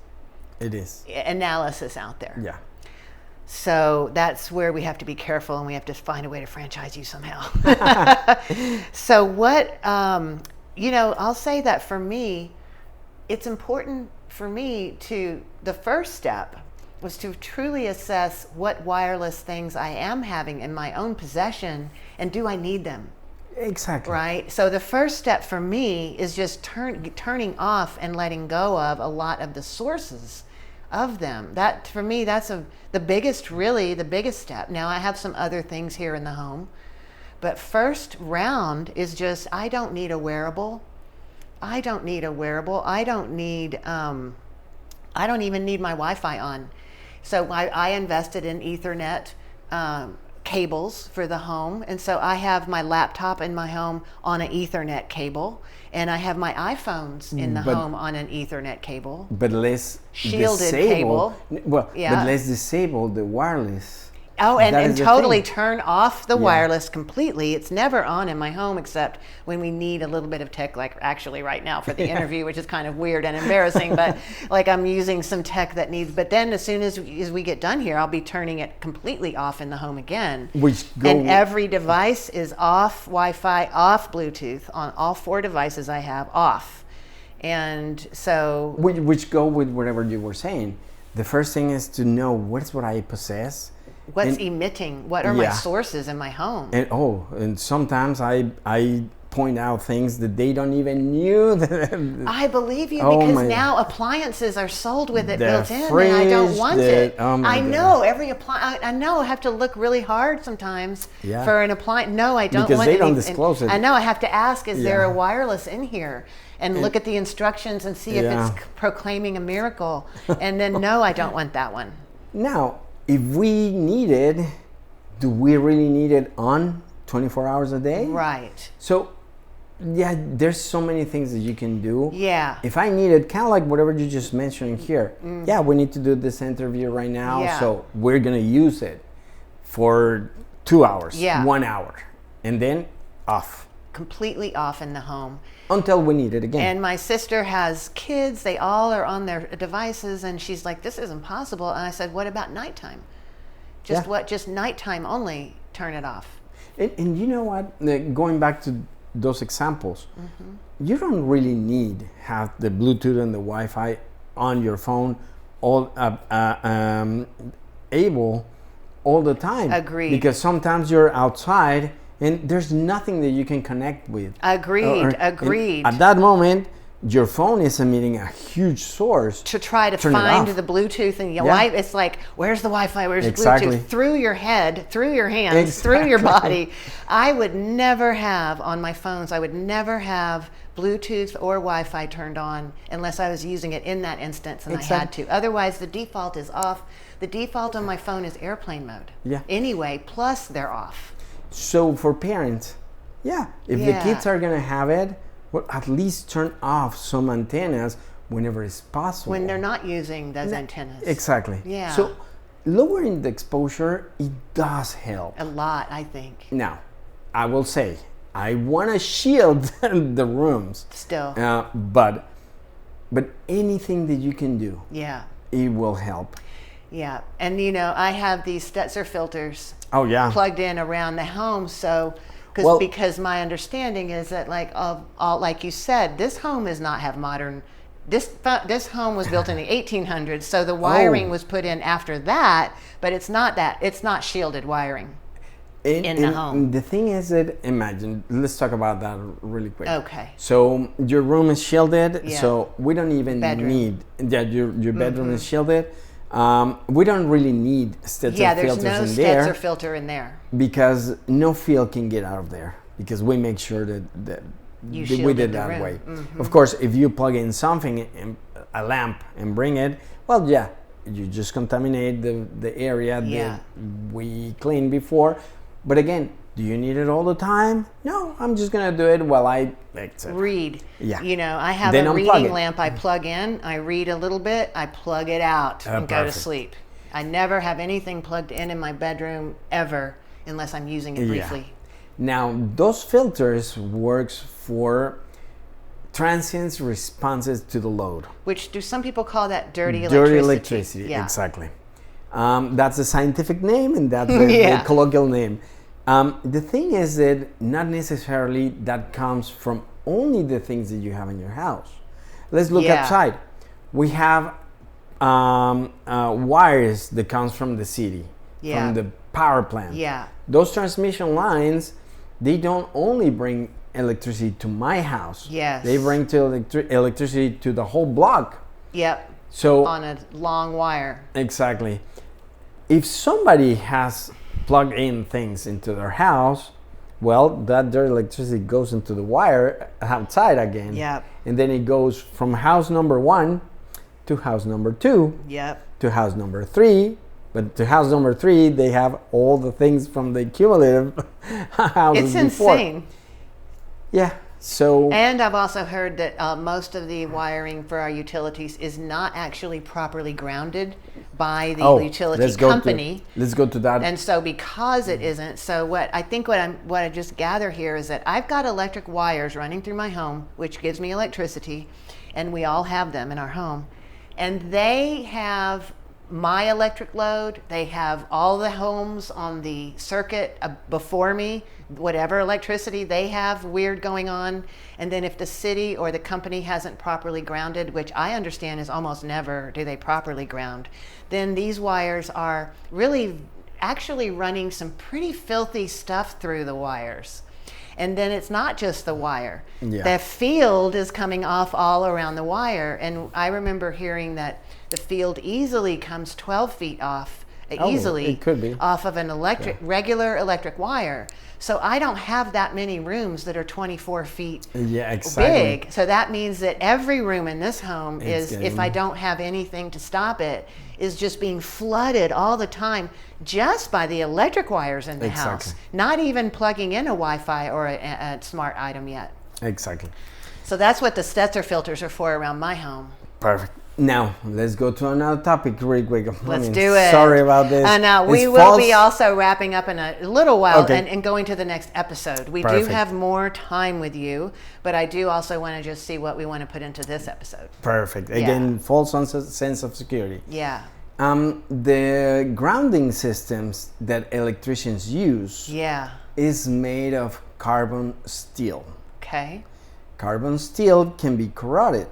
analysis out there. Yeah. So that's where we have to be careful, and we have to find a way to franchise you somehow. So what, I'll say that for me, it's important for me the first step was to truly assess what wireless things I am having in my own possession, and do I need them? Exactly. Right? So the first step for me is just turning off and letting go of a lot of the sources of them. That, for me, that's the biggest step. Now, I have some other things here in the home, but first round is just, I don't need a wearable. I don't even need my Wi-Fi on. So I invested in Ethernet cables for the home. And so I have my laptop in my home on an Ethernet cable, and I have my iPhones in the home on an Ethernet cable. But let's shielded disable, cable. Well, Yeah. but let's disable the wireless. Oh, and That is the totally thing. turn off the wireless completely. It's never on in my home except when we need a little bit of tech, like actually right now for the interview, which is kind of weird and embarrassing, but like I'm using some tech that needs, but then as soon as we get done here, I'll be turning it completely off in the home again. And every device is off Wi-Fi, off Bluetooth on all 4 devices I have off. And so... Which go with whatever you were saying. The first thing is to know what's what I possess. What's emitting? What are my sources in my home? And sometimes I point out things that they don't even knew. I believe you because now appliances are sold with it built in, and I don't want it. I know every appliance. I know I have to look really hard sometimes for an appliance. No, I don't because want they anything. don't disclose it. I know I have to ask: is there a wireless in here? And look at the instructions and see if it's proclaiming a miracle. And then no, I don't want that one. Now, if we need it, do we really need it on 24 hours a day? Right. So, there's so many things that you can do. Yeah. If I need it, kind of like whatever you just mentioned here. Yeah, we need to do this interview right now, so we're going to use it for 2 hours, 1 hour, and then off. Completely off in the home. Until we need it again. And my sister has kids. They all are on their devices. And she's like, this is impossible. And I said, what about nighttime? Just nighttime only, turn it off. And you know what? Going back to those examples, you don't really need have the Bluetooth and the Wi-Fi on your phone all able all the time. Agreed. Because sometimes you're outside and there's nothing that you can connect with. Agreed. At that moment, your phone is emitting a huge source. To try to find the Bluetooth and it's like, where's the Wi-Fi? Where's the Bluetooth? Through your head, through your hands, through your body. I would never have on my phones, I would never have Bluetooth or Wi-Fi turned on unless I was using it in that instance and I had to. Otherwise, the default is off. The default on my phone is airplane mode. Anyway, plus they're off. So for parents, if the kids are going to have it, well, at least turn off some antennas whenever it's possible. When they're not using those antennas. Exactly. Yeah. So lowering the exposure, it does help. A lot, I think. Now, I will say, I want to shield the rooms. Still. But anything that you can do, it will help. Yeah, and I have these Stetzer filters plugged in around the home, so because my understanding is that like you said, this home does not have modern. This home was built in the 1800s, so the wiring was put in after that, but it's not shielded wiring in the home. The thing is that let's talk about that really quick. Okay. So your room is shielded, so we don't even need your bedroom is shielded. We don't really need Stetzer filters in there. Yeah, there's no Stetzer filter in there. Because no field can get out of there. Because we make sure that we did that way. Of course, if you plug in something, a lamp, and bring it, you just contaminate the area that we cleaned before. But again, do you need it all the time? No, I'm just going to do it while I read. Yeah. I have a reading lamp I plug in. I read a little bit. I plug it out and go to sleep. I never have anything plugged in my bedroom ever unless I'm using it briefly. Now, those filters works for transient responses to the load. Which do some people call that dirty electricity? Dirty electricity, exactly. That's the scientific name and that's the colloquial name. The thing is that not necessarily that comes from only the things that you have in your house. Let's look outside. We have wires that comes from the city, from the power plant. Yeah. Those transmission lines, they don't only bring electricity to my house. Yes. They bring electricity to the whole block. Yep. So on a long wire. Exactly. If somebody has plugged in things into their house, that dirty electricity goes into the wire outside again. Yep. And then it goes from house number 1 to house number 2. Yep. To house number 3 But to house number 3, they have all the things from the cumulative houses It's before. insane. Yeah. So. And I've also heard that most of the wiring for our utilities is not actually properly grounded by the utility company. Let's go to that. And so because it isn't, so what I just gather here is that I've got electric wires running through my home, which gives me electricity, and we all have them in our home. And they have my electric load, they have all the homes on the circuit before me, whatever electricity they have weird going on. And then if the city or the company hasn't properly grounded, which I understand is almost never do they properly ground, then these wires are really actually running some pretty filthy stuff through the wires. And then it's not just the wire. Yeah. The field is coming off all around the wire. And I remember hearing that the field easily comes 12 feet off, it could be. off of an regular electric wire. So I don't have that many rooms that are 24 feet big. So that means that every room in this home if I don't have anything to stop it, is just being flooded all the time just by the electric wires in the house. Not even plugging in a Wi-Fi or a smart item yet. Exactly. So that's what the Stetzer filters are for around my home. Perfect. Now, let's go to another topic really quick. Let's do it. Sorry about this. We will be also wrapping up in a little while and going to the next episode. We do have more time with you, but I do also want to just see what we want to put into this episode. Perfect. Again, false sense of security. Yeah. The grounding systems that electricians use is made of carbon steel. Okay. Carbon steel can be corroded.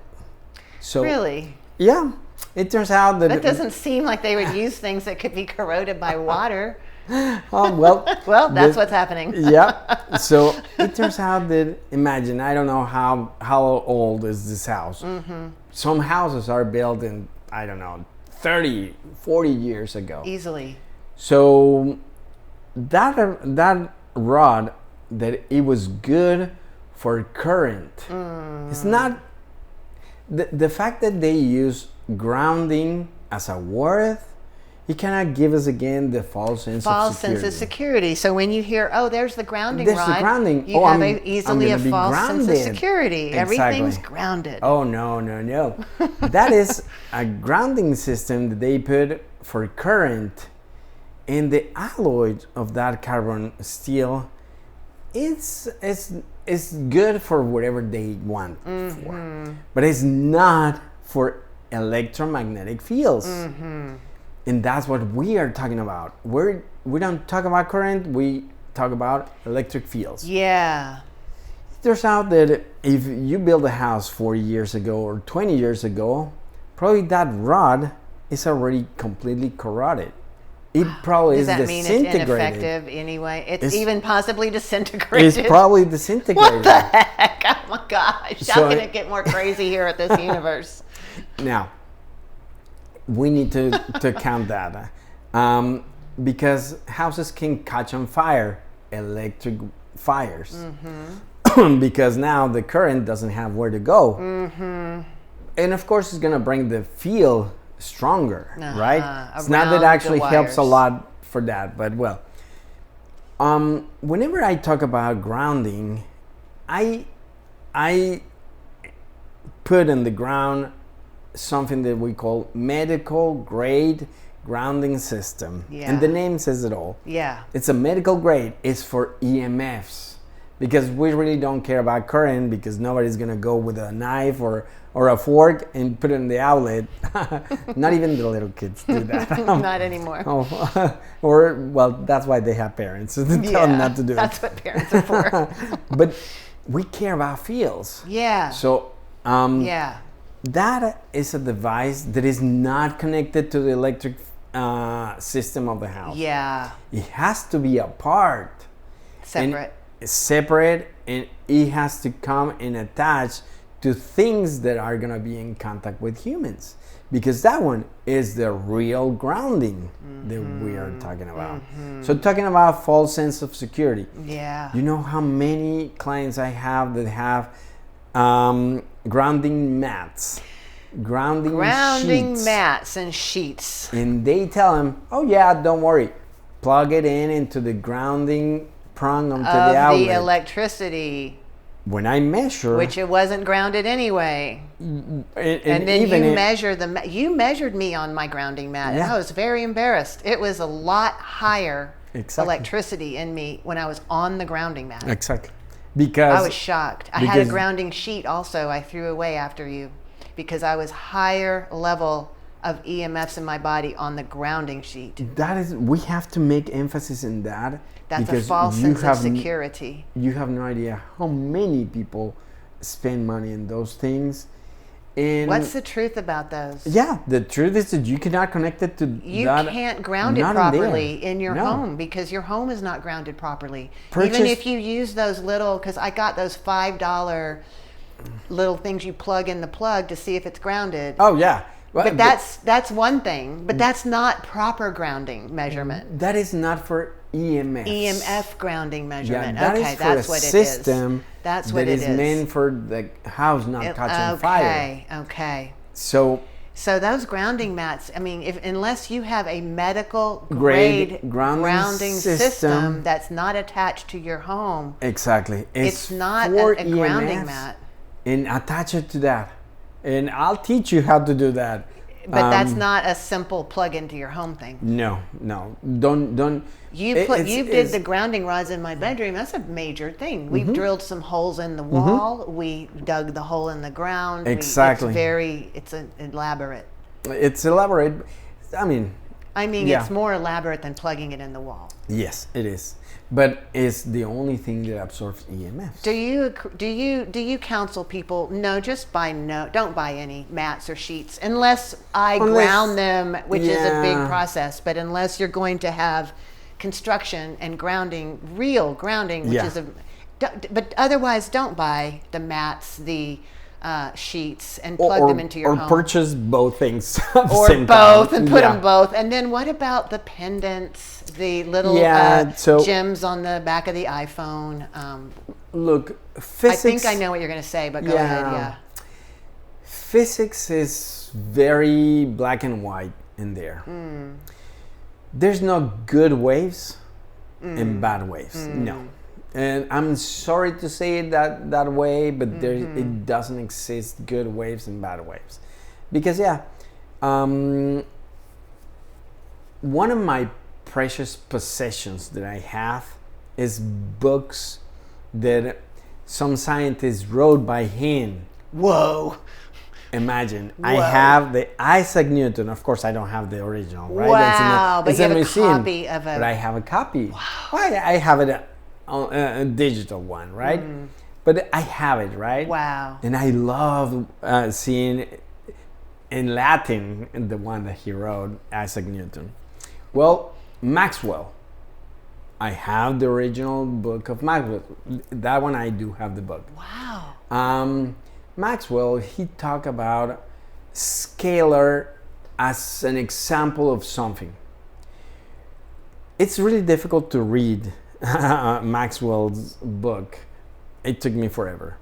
So really? Yeah. It turns out that... That doesn't seem like they would use things that could be corroded by water. Well, that's what's happening. Yeah. So it turns out that, imagine, I don't know how old is this house. Mm-hmm. Some houses are built in, I don't know, 30, 40 years ago. Easily. So that rod, that it was good for current. It's not... The fact that they use grounding as a word, it cannot give us again the false sense of security. So when you hear, there's the grounding rod, the grounding. You have easily a false sense of security. Exactly. Everything's grounded. Oh, no. That is a grounding system that they put for current, and the alloy of that carbon steel it's good for whatever they want for, but it's not for electromagnetic fields. And that's what we are talking about. We don't talk about current, we talk about electric fields. Yeah. It turns out that if you build a house 40 years ago or 20 years ago, probably that rod is already completely corroded. It probably is disintegrated. Does that mean it's ineffective anyway? It's even possibly disintegrated. It's probably disintegrated. What the heck? Oh my gosh. How can it get more crazy here at this universe? Now, we need to count that. Because houses can catch on fire, electric fires. Because now the current doesn't have where to go. And of course, it's going to bring the field stronger, right? It's not that it actually helps a lot for that, but well. Whenever I talk about grounding, I put in the ground something that we call medical grade grounding system. And the name says it all. It's a medical grade. It's for EMFs. Because we really don't care about current, because nobody's going to go with a knife or a fork and put it in the outlet. Not even the little kids do that. Not anymore. Well, that's why they have parents. So they tell them not to do it. That's what parents are for. But we care about fields. So that is a device that is not connected to the electric system of the house. It has to be apart. Separate, and it has to come and attach to things that are going to be in contact with humans, because that one is the real grounding that we are talking about. So talking about false sense of security, you know how many clients I have that have grounding mats grounding sheets. Mats and sheets. And they tell him, oh yeah, don't worry, plug it into the grounding prong onto Of the outlet. the electricity. When I measure, Which it wasn't grounded anyway. and And then you you measured me on my grounding mat, and Yeah. I was very embarrassed. It was a lot higher Exactly. electricity in me when I was on the grounding mat. Exactly. Because I was shocked. I had a grounding sheet also I threw away after you because I was higher level of EMFs in my body on the grounding sheet. we have to make emphasis in that. That's a because false you sense have of security. You have no idea how many people spend money in those things. And What's the truth about those? yeah, the truth is that you cannot connect it to You that. can't ground it not in properly there. in your No. home because your home is not grounded properly. Purchase- Even if you use those little, because I got those $5 little things you plug in the plug to see if it's grounded. Oh yeah. Well, But that's one thing. But that's not proper grounding measurement. that is not for EMF. EMF grounding measurement. Yeah, that okay, is for that's a what it is. system That's what that it is is. meant for the house not catching fire. Okay. So So those grounding mats, I mean, unless you have a medical Grade grade grounding system that's not attached to your home, exactly, it's not for a grounding EMFs, mat. and attach it to that, and I'll teach you how to do that. But that's not a simple plug into your home thing. No, don't. You did the grounding rods in my bedroom. That's a major thing. We drilled some holes in the wall. We dug the hole in the ground. Exactly. It's elaborate. It's elaborate. I mean, yeah. It's more elaborate than plugging it in the wall. Yes, it is. But it's the only thing that absorbs EMFs. Do you counsel people? No, don't buy any mats or sheets unless ground them, which is a big process. But unless you're going to have construction and grounding, real grounding, which is but otherwise don't buy the mats, the sheets, and plug them into your home. Or purchase both things at the Or same both time. and put them both. And then what about the pendants, the little gems on the back of the iPhone? Look, physics. I think I know what you're going to say, but go ahead. Yeah. Physics is very black and white in there. There's no good waves and bad waves. No. And I'm sorry to say it that way, but it doesn't exist good waves and bad waves. Because one of my precious possessions that I have is books that some scientists wrote by hand. Whoa. Imagine, I have the Isaac Newton. Of course, I don't have the original, right? Wow, but it's you have a museum, copy of it. But I have a copy. Wow. I have it a digital one, right? But I have it, right? Wow. And I love seeing in Latin the one that he wrote, Isaac Newton. Well, Maxwell. I have the original book of Maxwell. That one I do have the book. Wow. Maxwell, he talked about scalar as an example of something. It's really difficult to read Maxwell's book. It took me forever.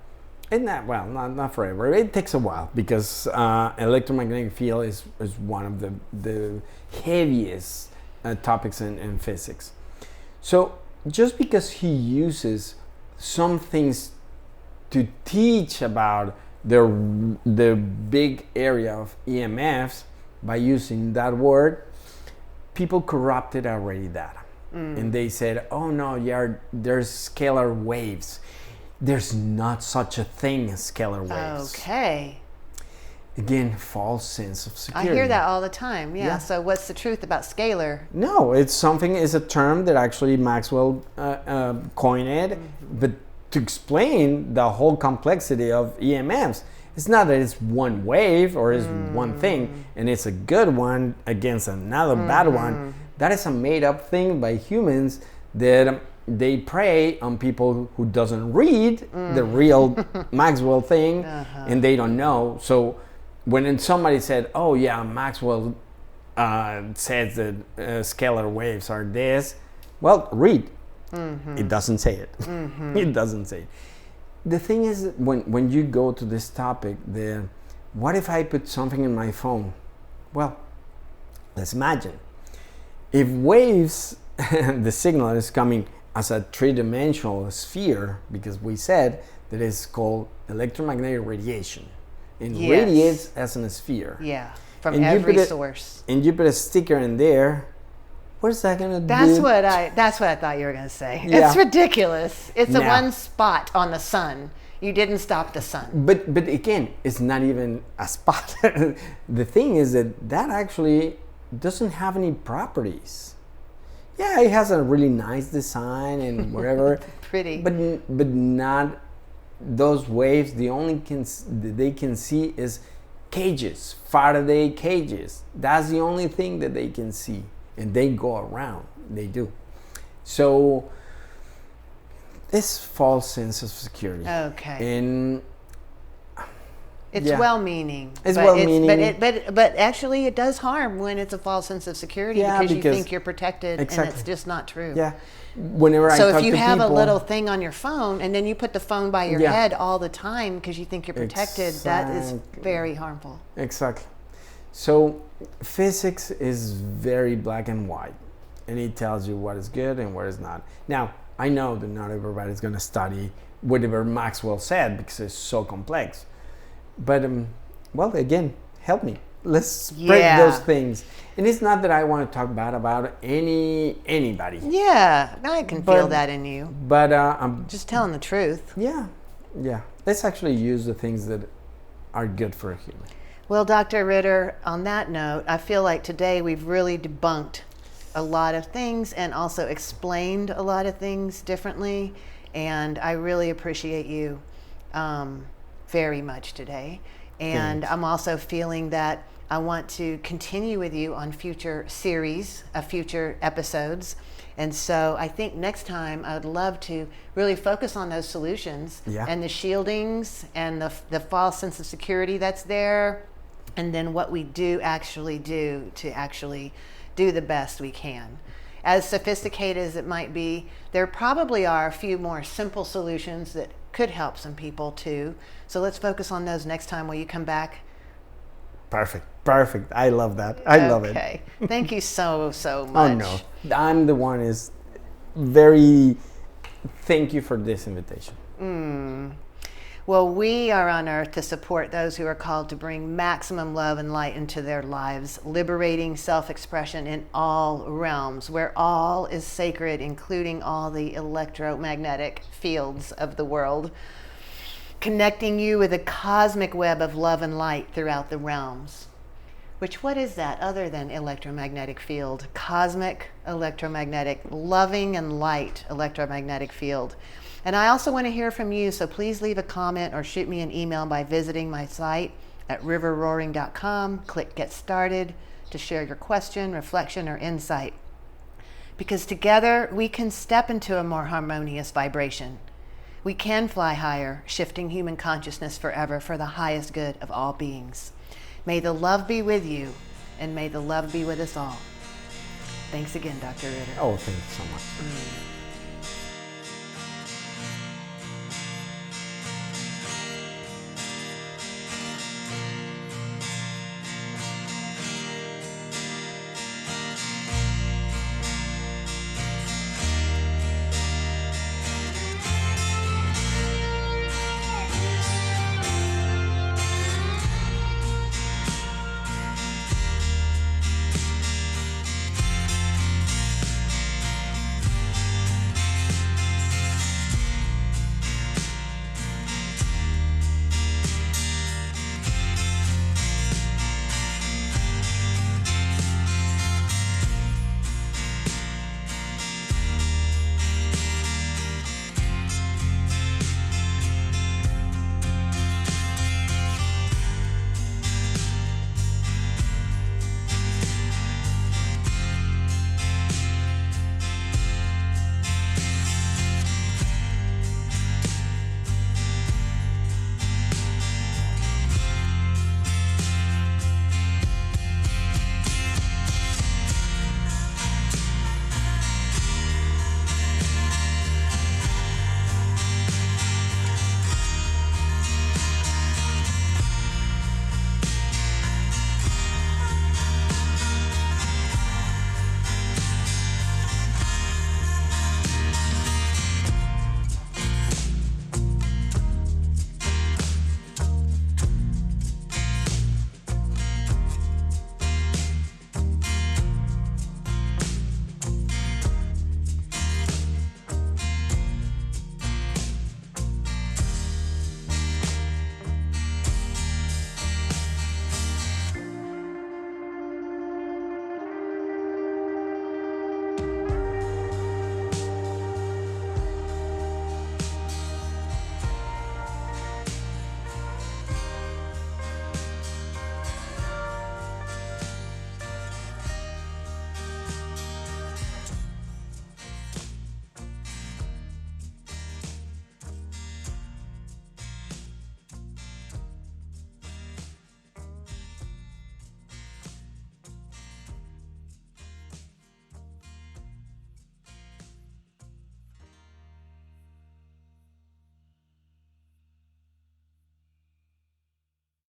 And not forever. It takes a while because electromagnetic field is one of the heaviest topics in physics. So just because he uses some things to teach about the big area of EMFs by using that word, people corrupted already that. And they said, oh no, there's scalar waves. There's not such a thing as scalar waves. Okay. Again, false sense of security. I hear that all the time. Yeah. So what's the truth about scalar? No, it's a term that actually Maxwell coined it, but to explain the whole complexity of EMFs. It's not that it's one wave or it's one thing and it's a good one against another bad one. That is a made-up thing by humans that they prey on people who doesn't read the real Maxwell thing and they don't know. So when somebody said, oh yeah, Maxwell says that scalar waves are this, well, read. It doesn't say it. It doesn't say it. The thing is, when you go to this topic, the what if I put something in my phone? Well, let's imagine. If waves, the signal is coming as a three-dimensional sphere, because we said that it's called electromagnetic radiation. It radiates as a sphere. Yeah, from every source. And you put a sticker in there, what is that going to do? That's what I thought you were going to say. Yeah. It's ridiculous. It's the one spot on the sun. You didn't stop the sun. But again, it's not even a spot. The thing is that actually doesn't have any properties. Yeah, it has a really nice design and whatever. Pretty. But not those waves. The only they can see is cages, Faraday cages. That's the only thing that they can see. And they go around. They do. So this false sense of security. Okay. And it's well-meaning. It's well-meaning. But actually it does harm when it's a false sense of security because you think you're protected and it's just not true. Yeah. Whenever I talk to people. So if you have a little thing on your phone and then you put the phone by your head all the time because you think you're protected, that is very harmful. Exactly. So physics is very black and white, and it tells you what is good and what is not. Now, I know that not everybody's going to study whatever Maxwell said because it's so complex. But, well, again, help me. Let's spread those things. And it's not that I want to talk bad about anybody. Yeah, I can feel that in you. But I'm just telling the truth. Yeah. Let's actually use the things that are good for a human. Well, Dr. Ritter, on that note, I feel like today we've really debunked a lot of things and also explained a lot of things differently. And I really appreciate you very much today. And I'm also feeling that I want to continue with you on future series, future episodes. And so I think next time I would love to really focus on those solutions and the shieldings and the false sense of security that's there. And then what we do to actually do the best we can. As sophisticated as it might be, there probably are a few more simple solutions that could help some people too. So let's focus on those next time. Will you come back? Perfect. I love that. I love it. Okay. Thank you so much. Oh no, I'm the one is very. Thank you for this invitation. Well, we are on earth to support those who are called to bring maximum love and light into their lives, liberating self-expression in all realms, where all is sacred, including all the electromagnetic fields of the world, connecting you with a cosmic web of love and light throughout the realms. Which, what is that other than electromagnetic field? Cosmic, electromagnetic, loving and light electromagnetic field. And I also want to hear from you, so please leave a comment or shoot me an email by visiting my site at riverroaring.com. Click Get Started to share your question, reflection, or insight. Because together we can step into a more harmonious vibration. We can fly higher, shifting human consciousness forever for the highest good of all beings. May the love be with you, and may the love be with us all. Thanks again, Dr. Ritter. Oh, thank you so much.